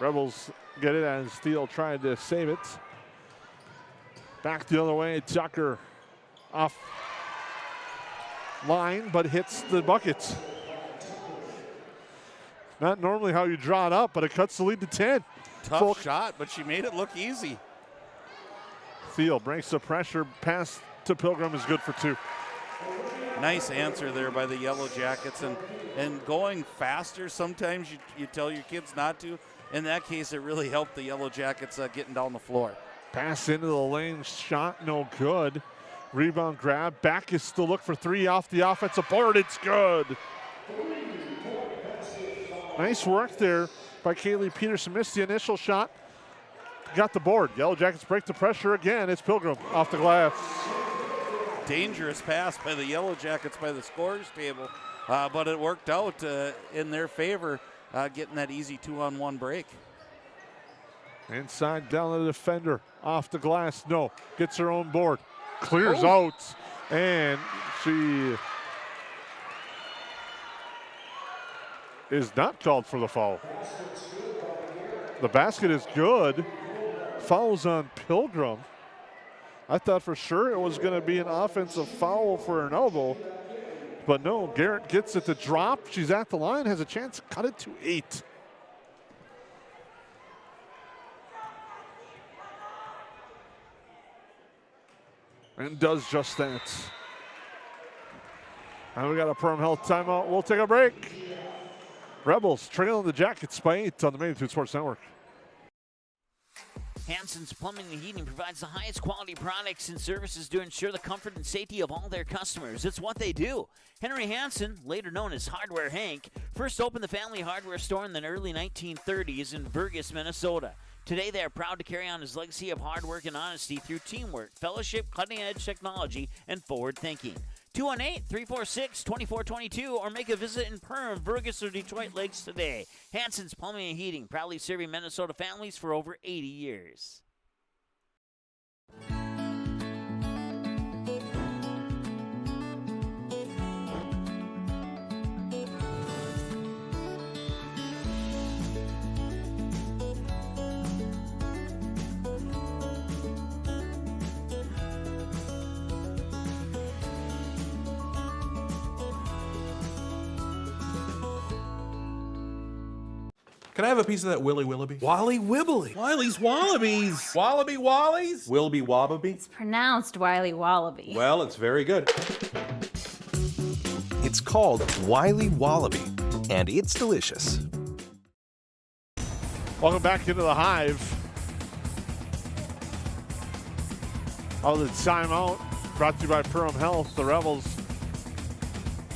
Rebels get it as Steele tried to save it. Back the other way, Tucker off line, but hits the bucket. Not normally how you draw it up, but it cuts the lead to 10. Tough shot, but she made it look easy. Thiel breaks the pressure. Pass to Pilgrim is good for 2. Nice answer there by the Yellow Jackets. And going faster, sometimes you tell your kids not to. In that case, it really helped the Yellow Jackets getting down the floor. Pass into the lane, shot no good. Rebound grab. Back is still look for 3 off the offensive board. It's good. Nice work there by Kaylee Peterson. Missed the initial shot. Got the board. Yellow Jackets break the pressure again. It's Pilgrim off the glass. Dangerous pass by the Yellow Jackets by the scorers table, but it worked out in their favor, getting that easy 2-on-1 break. Inside down to the defender. Off the glass. No. Gets her own board. Clears out. And she is not called for the foul. The basket is good. Fouls on Pilgrim. I thought for sure it was going to be an offensive foul for an elbow. But no, Garrett gets it to drop. She's at the line, has a chance to cut it to 8. And does just that. And we got a Perham Health timeout. We'll take a break. Rebels trailing the Jackets by 8 on the Magnitude Sports Network. Hansen's Plumbing and Heating provides the highest quality products and services to ensure the comfort and safety of all their customers. It's what they do. Henry Hansen, later known as Hardware Hank, first opened the family hardware store in the early 1930s in Burgess, Minnesota. Today, they are proud to carry on his legacy of hard work and honesty through teamwork, fellowship, cutting-edge technology, and forward thinking. 218-346-2422 or make a visit in Perham, Vergas, or Detroit Lakes today. Hanson's Plumbing and Heating, proudly serving Minnesota families for over 80 years. Can I have a piece of that Willy Willoughby? Wally Wibbly. Wiley's Wallabies. Wallaby Wallies. Wilby Wobbaby. It's pronounced Wiley Wallaby. Well, it's very good. It's called Wiley Wallaby, and it's delicious. Welcome back into the Hive. Out of the timeout, brought to you by Perham Health. The Rebels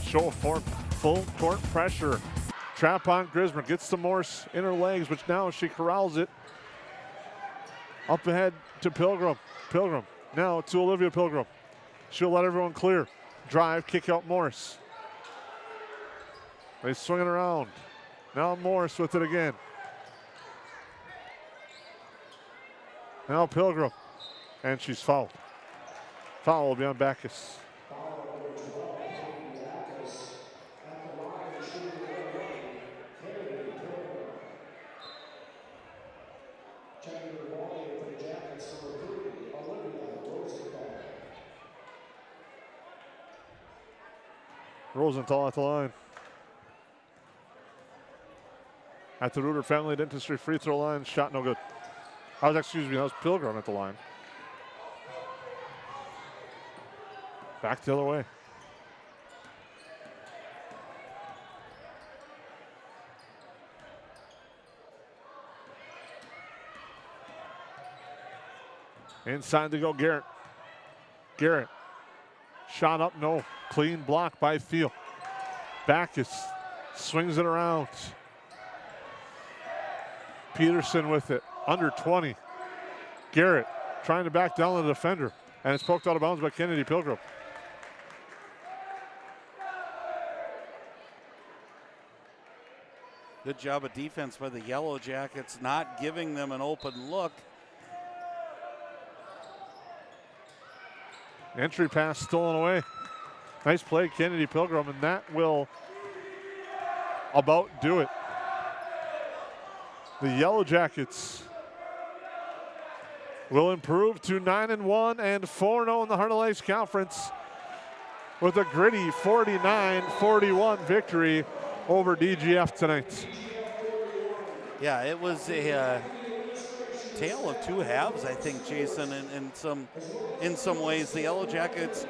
show full court pressure. Trap on Grismer, gets to Morse in her legs, but now she corrals it. Up ahead to Pilgrim. Pilgrim now to Olivia Pilgrim. She'll let everyone clear. Drive, kick out Morse. They swing it around. Now Morse with it again. Now Pilgrim, and she's fouled. Foul will be on Backus. Rosenthal at the line. At the Reuter Family Dentistry free throw line, shot no good. That was Pilgrim at the line. Back the other way. Inside to go Garrett. Garrett. Shot up, no. Clean block by Thiel. Backus swings it around. Peterson with it. Under 20. Garrett trying to back down the defender. And it's poked out of bounds by Kennedy Pilgrim. Good job of defense by the Yellow Jackets, not giving them an open look. Entry pass stolen away. Nice play, Kennedy Pilgrim, and that will about do it. The Yellow Jackets will improve to 9-1 and 4-0 in the Heart of Lakes Conference with a gritty 49-41 victory over DGF tonight. Yeah, it was a tale of two halves, I think, Jason. In some ways, the Yellow Jackets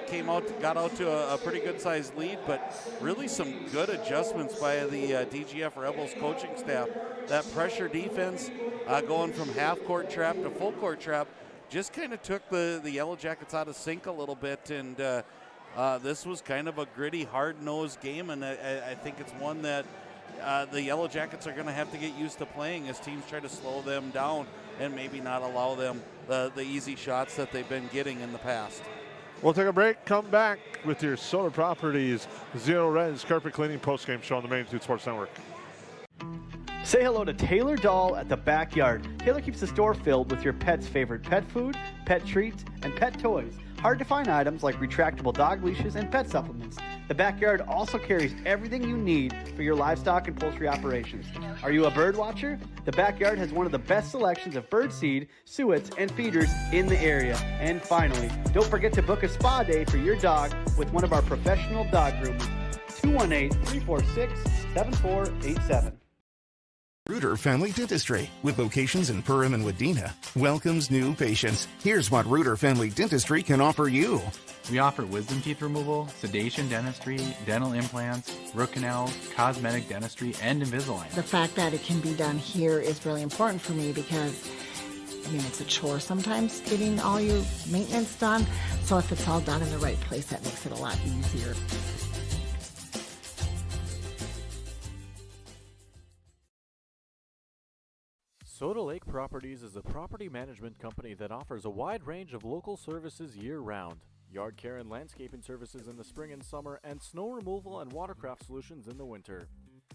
got out to a pretty good-sized lead, but really some good adjustments by the DGF Rebels coaching staff. That pressure defense, going from half-court trap to full-court trap, just kind of took the Yellow Jackets out of sync a little bit, and this was kind of a gritty, hard-nosed game, and I think it's one that the Yellow Jackets are going to have to get used to playing as teams try to slow them down and maybe not allow them the easy shots that they've been getting in the past. We'll take a break, come back with your Solar Properties Zero Res Carpet Cleaning Postgame Show on the Magnitude Sports Network. Say hello to Taylor Doll at the Backyard. Taylor keeps the store filled with your pet's favorite pet food, pet treats, and pet toys. Hard to find items like retractable dog leashes and pet supplements. The Backyard also carries everything you need for your livestock and poultry operations. Are you a bird watcher? The Backyard has one of the best selections of bird seed, suets, and feeders in the area. And finally, don't forget to book a spa day for your dog with one of our professional dog groomers. 218-346-7487. Reuter Family Dentistry, with locations in Perham and Wadena, welcomes new patients. Here's what Reuter Family Dentistry can offer you. We offer wisdom teeth removal, sedation dentistry, dental implants, root canals, cosmetic dentistry, and Invisalign. The fact that it can be done here is really important for me because, it's a chore sometimes getting all your maintenance done. So if it's all done in the right place, that makes it a lot easier. Soda Lake Properties is a property management company that offers a wide range of local services year-round. Yard care and landscaping services in the spring and summer, and snow removal and watercraft solutions in the winter.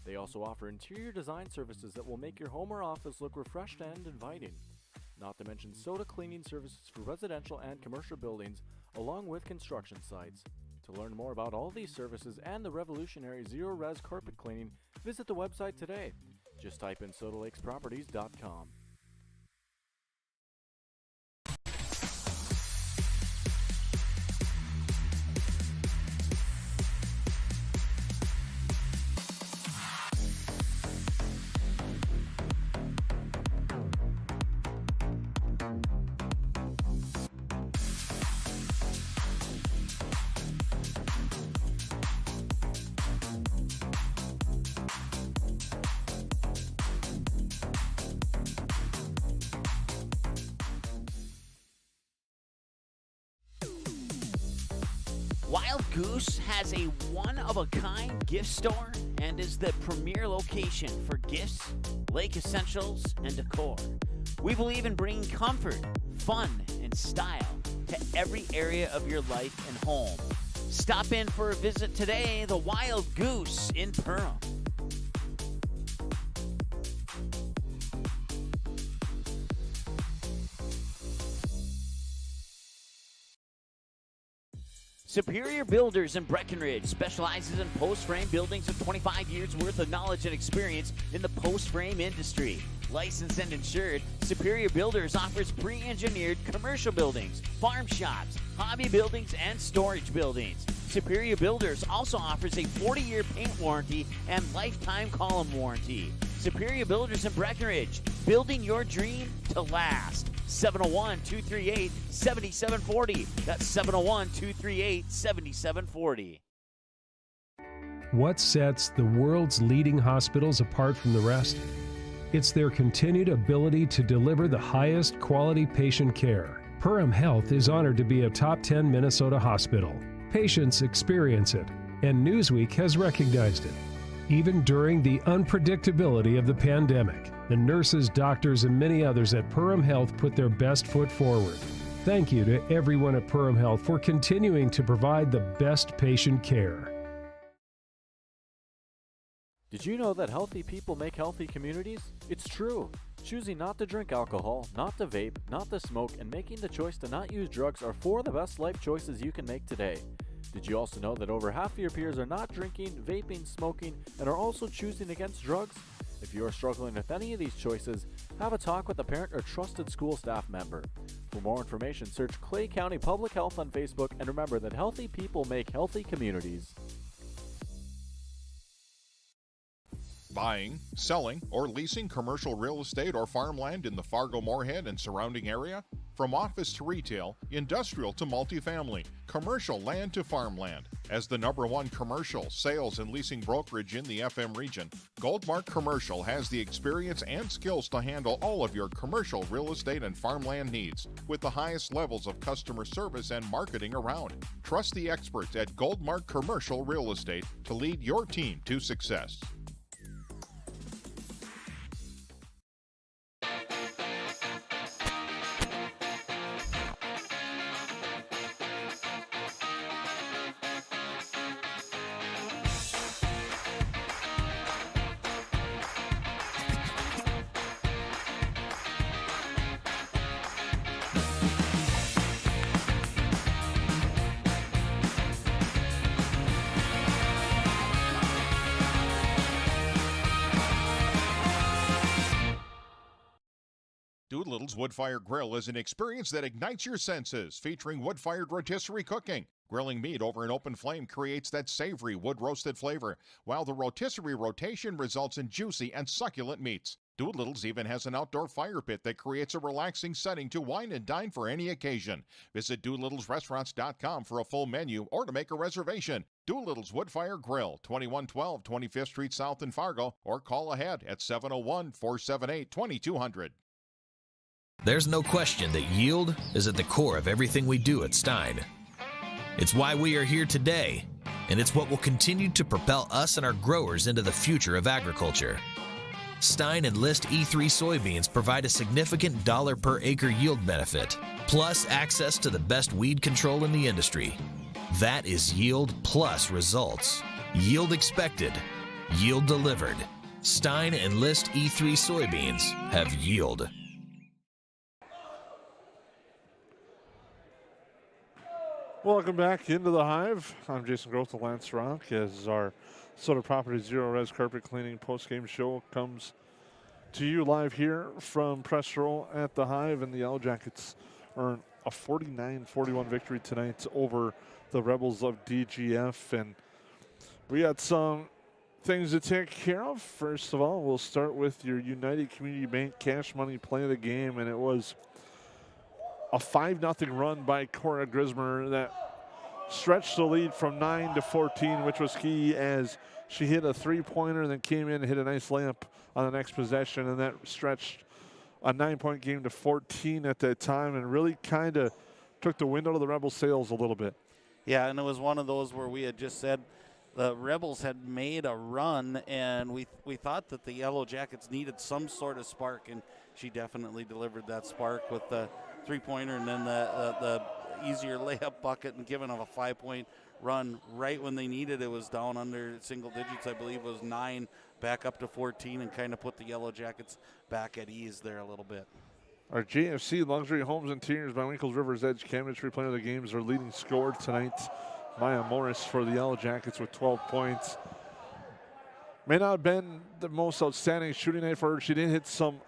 They also offer interior design services that will make your home or office look refreshed and inviting. Not to mention soda cleaning services for residential and commercial buildings, along with construction sites. To learn more about all these services and the revolutionary zero-res carpet cleaning, visit the website today. Just type in sodalakesproperties.com. Wild Goose has a one-of-a-kind gift store and is the premier location for gifts, lake essentials, and decor. We believe in bringing comfort, fun, and style to every area of your life and home. Stop in for a visit today, the Wild Goose in Perham. Superior Builders in Breckenridge specializes in post-frame buildings with 25 years worth of knowledge and experience in the post-frame industry. Licensed and insured, Superior Builders offers pre-engineered commercial buildings, farm shops, hobby buildings, and storage buildings. Superior Builders also offers a 40-year paint warranty and lifetime column warranty. Superior Builders in Breckenridge, building your dream to last. 701-238-7740. That's 701-238-7740. What sets the world's leading hospitals apart from the rest? It's their continued ability to deliver the highest quality patient care. Perham Health is honored to be a top 10 Minnesota hospital. Patients experience it, and Newsweek has recognized it. Even during the unpredictability of the pandemic, the nurses, doctors, and many others at Perham Health put their best foot forward. Thank you to everyone at Perham Health for continuing to provide the best patient care. Did you know that healthy people make healthy communities? It's true. Choosing not to drink alcohol, not to vape, not to smoke, and making the choice to not use drugs are 4 of the best life choices you can make today. Did you also know that over half of your peers are not drinking, vaping, smoking, and are also choosing against drugs? If you are struggling with any of these choices, have a talk with a parent or trusted school staff member. For more information, search Clay County Public Health on Facebook, and remember that healthy people make healthy communities. Buying, selling, or leasing commercial real estate or farmland in the Fargo-Moorhead and surrounding area? From office to retail, industrial to multifamily, commercial land to farmland. As the #1 commercial sales and leasing brokerage in the FM region, Goldmark Commercial has the experience and skills to handle all of your commercial real estate and farmland needs with the highest levels of customer service and marketing around. Trust the experts at Goldmark Commercial Real Estate to lead your team to success. Doolittle's Wood-Fired Grill is an experience that ignites your senses, featuring wood-fired rotisserie cooking. Grilling meat over an open flame creates that savory wood-roasted flavor, while the rotisserie rotation results in juicy and succulent meats. Doolittle's even has an outdoor fire pit that creates a relaxing setting to wine and dine for any occasion. Visit DoolittlesRestaurants.com for a full menu or to make a reservation. Doolittle's Wood-Fired Grill, 2112 25th Street South in Fargo, or call ahead at 701-478-2200. There's no question that yield is at the core of everything we do at Stein. It's why we are here today, and it's what will continue to propel us and our growers into the future of agriculture. Stein and List E3 soybeans provide a significant dollar per acre yield benefit, plus access to the best weed control in the industry. That is yield plus results. Yield expected, yield delivered. Stein and List E3 soybeans have yield. Welcome back into the Hive. I'm Jason Groth with Lance Rock as our Soda Property Zero Res Carpet Cleaning postgame show comes to you live here from Press Row at the Hive, and the Yellow Jackets earn a 49-41 victory tonight over the Rebels of DGF. And we got some things to take care of. First of all, we'll start with your United Community Bank cash money play of the game, and it was a 5-0 run by Cora Grismer that stretched the lead from 9 to 14, which was key as she hit a three-pointer and then came in and hit a nice layup on the next possession, and that stretched a 9-point game to 14 at that time and really kind of took the wind out of the Rebels' sails a little bit. Yeah, and it was one of those where we had just said the Rebels had made a run, and we thought that the Yellow Jackets needed some sort of spark, and she definitely delivered that spark with the three-pointer and then the easier layup bucket and giving them a 5-point run right when they needed it. Was down under single digits, I believe it was 9, back up to 14, and kind of put the Yellow Jackets back at ease there a little bit. Our JFC Luxury Homes Interiors by Winkles River's Edge Cabinetry Player of the Game is our leading scorer tonight. Maya Morris for the Yellow Jackets with 12 points. May not have been the most outstanding shooting night for her. She did hit some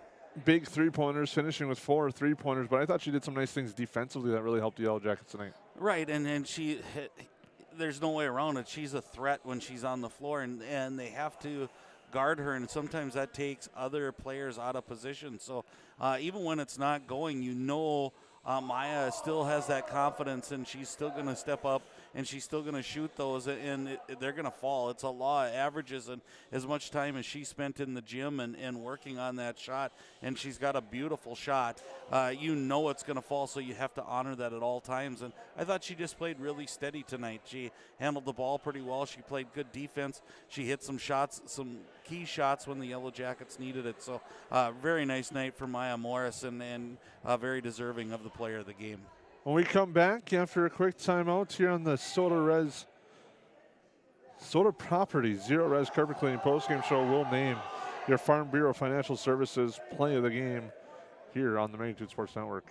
big three-pointers, finishing with 4 three-pointers, but I thought she did some nice things defensively that really helped the Yellow Jackets tonight. Right, and she hit, there's no way around it. She's a threat when she's on the floor, and they have to guard her, and sometimes that takes other players out of position. So even when it's not going, Maya still has that confidence, and she's still going to step up, and she's still going to shoot those, and they're going to fall. It's a law of averages, and as much time as she spent in the gym and working on that shot, and she's got a beautiful shot, it's going to fall, so you have to honor that at all times. And I thought she just played really steady tonight. She handled the ball pretty well. She played good defense. She hit some shots, some key shots when the Yellow Jackets needed it. So very nice night for Maya Morris, and very deserving of the player of the game. When we come back after a quick timeout here on the Soda Property Zero Res Carpet Cleaning postgame show, we'll name your Farm Bureau Financial Services play of the game here on the Magnitude Sports Network.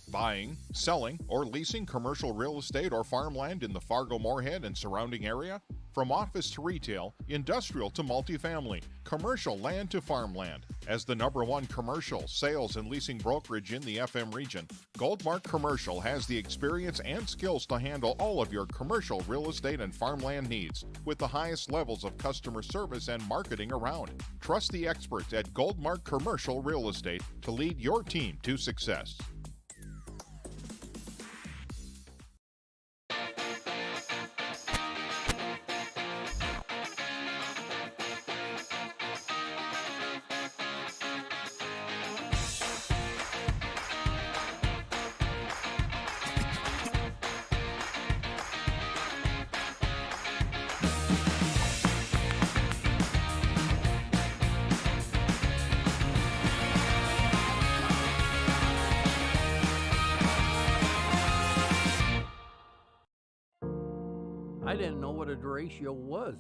Buying, selling, or leasing commercial real estate or farmland in the Fargo-Moorhead and surrounding area? From office to retail, industrial to multifamily, commercial land to farmland. As the #1 commercial sales and leasing brokerage in the FM region, Goldmark Commercial has the experience and skills to handle all of your commercial real estate and farmland needs with the highest levels of customer service and marketing around. Trust the experts at Goldmark Commercial Real Estate to lead your team to success. I didn't know what a derecho was.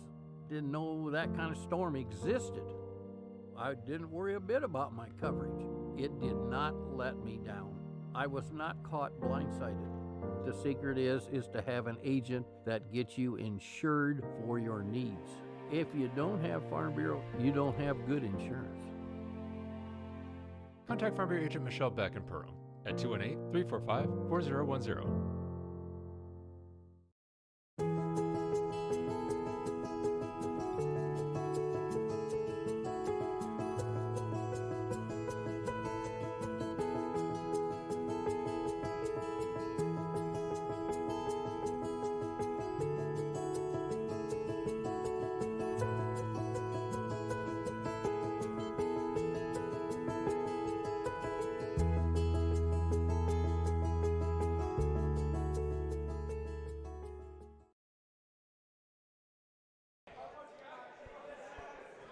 Didn't know that kind of storm existed. I didn't worry a bit about my coverage. It did not let me down. I was not caught blindsided. The secret is to have an agent that gets you insured for your needs. If you don't have Farm Bureau, you don't have good insurance. Contact Farm Bureau agent Michelle Beck in Perham at 218-345-4010.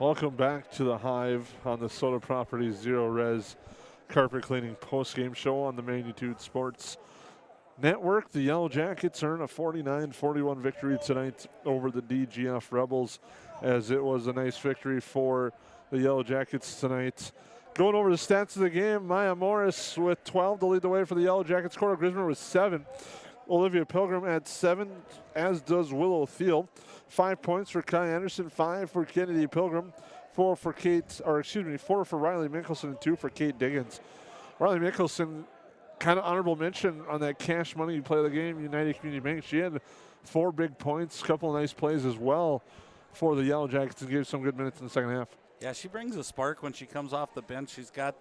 Welcome back to the Hive on the Soda Properties Zero Res Carpet Cleaning Postgame Show on the Magnitude Sports Network. The Yellow Jackets earn a 49-41 victory tonight over the DGF Rebels, as it was a nice victory for the Yellow Jackets tonight. Going over the stats of the game, Maya Morris with 12 to lead the way for the Yellow Jackets. Cora Grismer with 7. Olivia Pilgrim at 7, as does Willow Thiel. 5 points for Kai Anderson, 5 for Kennedy Pilgrim, 4 for Riley Mickelson, and 2 for Kate Diggins. Riley Mickelson, kind of honorable mention on that cash money play of the game, United Community Bank. She had 4 big points, a couple of nice plays as well for the Yellow Jackets, and gave some good minutes in the second half. Yeah, she brings a spark when she comes off the bench. She's got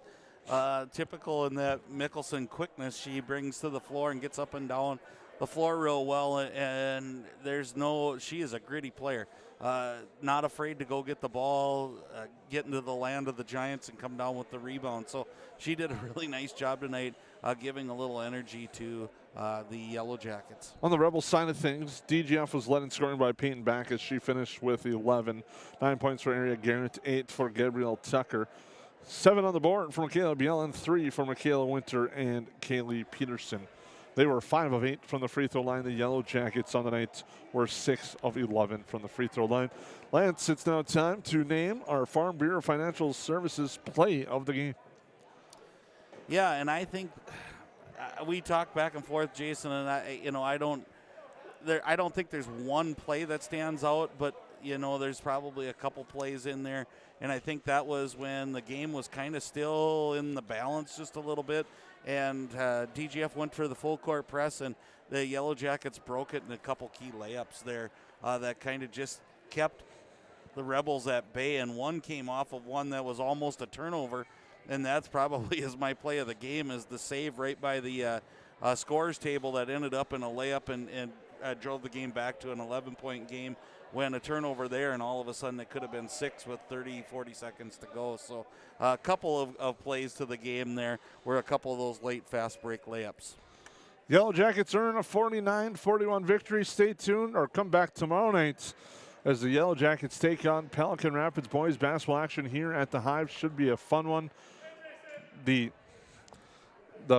typical in that Mickelson quickness she brings to the floor and gets up and down the floor real well, and she is a gritty player. Not afraid to go get the ball, get into the land of the Giants and come down with the rebound. So she did a really nice job tonight, giving a little energy to the Yellow Jackets. On the Rebels side of things, DGF was led in scoring by Peyton Backus. She finished with 11. 9 points for Aria Garrett, 8 for Gabrielle Tucker. 7 on the board for Michaela Bielen, 3 for Michaela Winter and Kaylee Peterson. They were 5 of 8 from the free throw line. The Yellow Jackets on the night were 6 of 11 from the free throw line. Lance, it's now time to name our Farm Bureau Financial Services play of the game. Yeah, and I think we talked back and forth, Jason, and I don't think there's one play that stands out, but there's probably a couple plays in there, and I think that was when the game was kind of still in the balance just a little bit. And DGF went for the full court press, and the Yellow Jackets broke it in a couple key layups there that kind of just kept the Rebels at bay. And one came off of one that was almost a turnover, and that's probably is my play of the game, is the save right by the scores table that ended up in a layup and drove the game back to an 11-point game. When a turnover there, and all of a sudden it could have been 6 with 40 seconds to go. So a couple of plays to the game there were a couple of those late fast break layups. Yellow Jackets earn a 49-41 victory. Stay tuned or come back tomorrow night as the Yellow Jackets take on Pelican Rapids boys basketball action here at the Hive. Should be a fun one. The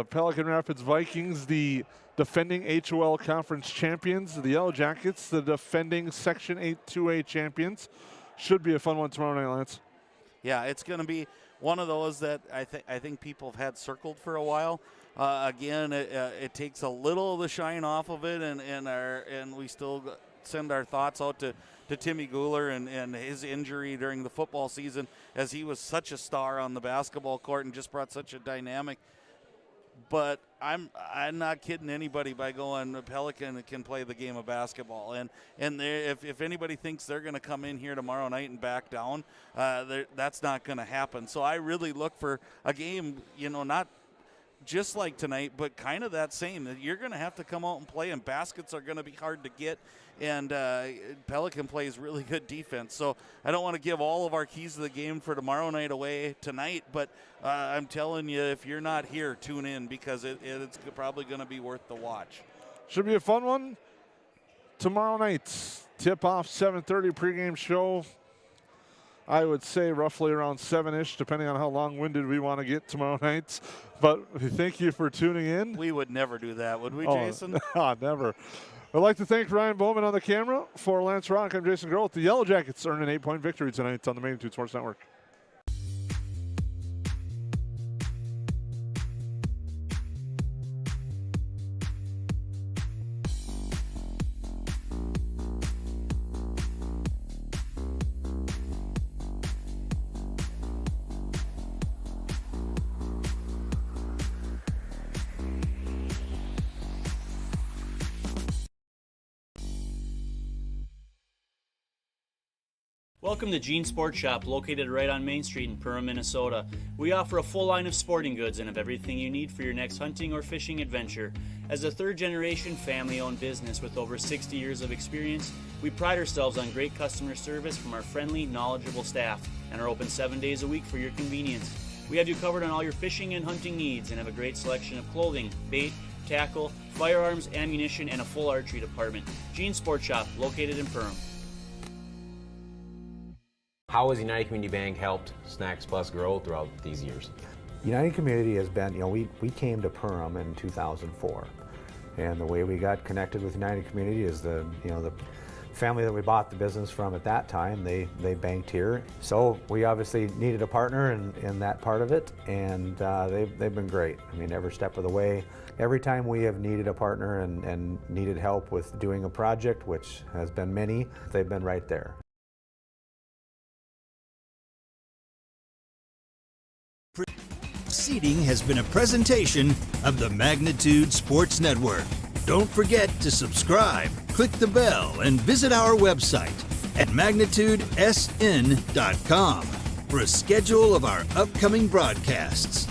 Pelican Rapids Vikings, the defending HOL Conference champions. The Yellow Jackets, the defending Section 8 2A champions. Should be a fun one tomorrow night, Lance. Yeah, it's going to be one of those that I think people have had circled for a while. Again, it takes a little of the shine off of it, and we still send our thoughts out to Timmy Guler and his injury during the football season, as he was such a star on the basketball court and just brought such a dynamic. But I'm not kidding anybody by going Pelican can play the game of basketball, and if anybody thinks they're going to come in here tomorrow night and back down, that's not going to happen. So I really look for a game, not just like tonight, but kind of that same. You're going to have to come out and play, and baskets are going to be hard to get, and Pelican plays really good defense. So I don't want to give all of our keys to the game for tomorrow night away tonight, but I'm telling you, if you're not here, tune in, because it's probably going to be worth the watch. Should be a fun one tomorrow night. Tip-off 7:30 pregame show. I would say roughly around 7-ish, depending on how long-winded we want to get tomorrow night. But thank you for tuning in. We would never do that, would we, Jason? Never. I'd like to thank Ryan Bowman on the camera. For Lance Rock, I'm Jason Groth. The Yellow Jackets earned an 8-point victory tonight on the Magnitude Sports Network. Welcome to Gene Sports Shop, located right on Main Street in Perham, Minnesota. We offer a full line of sporting goods and have everything you need for your next hunting or fishing adventure. As a third-generation family-owned business with over 60 years of experience, we pride ourselves on great customer service from our friendly, knowledgeable staff and are open 7 days a week for your convenience. We have you covered on all your fishing and hunting needs and have a great selection of clothing, bait, tackle, firearms, ammunition, and a full archery department. Gene Sports Shop, located in Perham. How has United Community Bank helped Snacks Plus grow throughout these years? United Community has been, we came to Perham in 2004. And the way we got connected with United Community is the family that we bought the business from at that time, they banked here. So we obviously needed a partner in that part of it, and they've been great. I mean, every step of the way. Every time we have needed a partner and needed help with doing a project, which has been many, they've been right there. Seating has been a presentation of the Magnitude Sports Network. Don't forget to subscribe, click the bell, and visit our website at magnitudesn.com for a schedule of our upcoming broadcasts.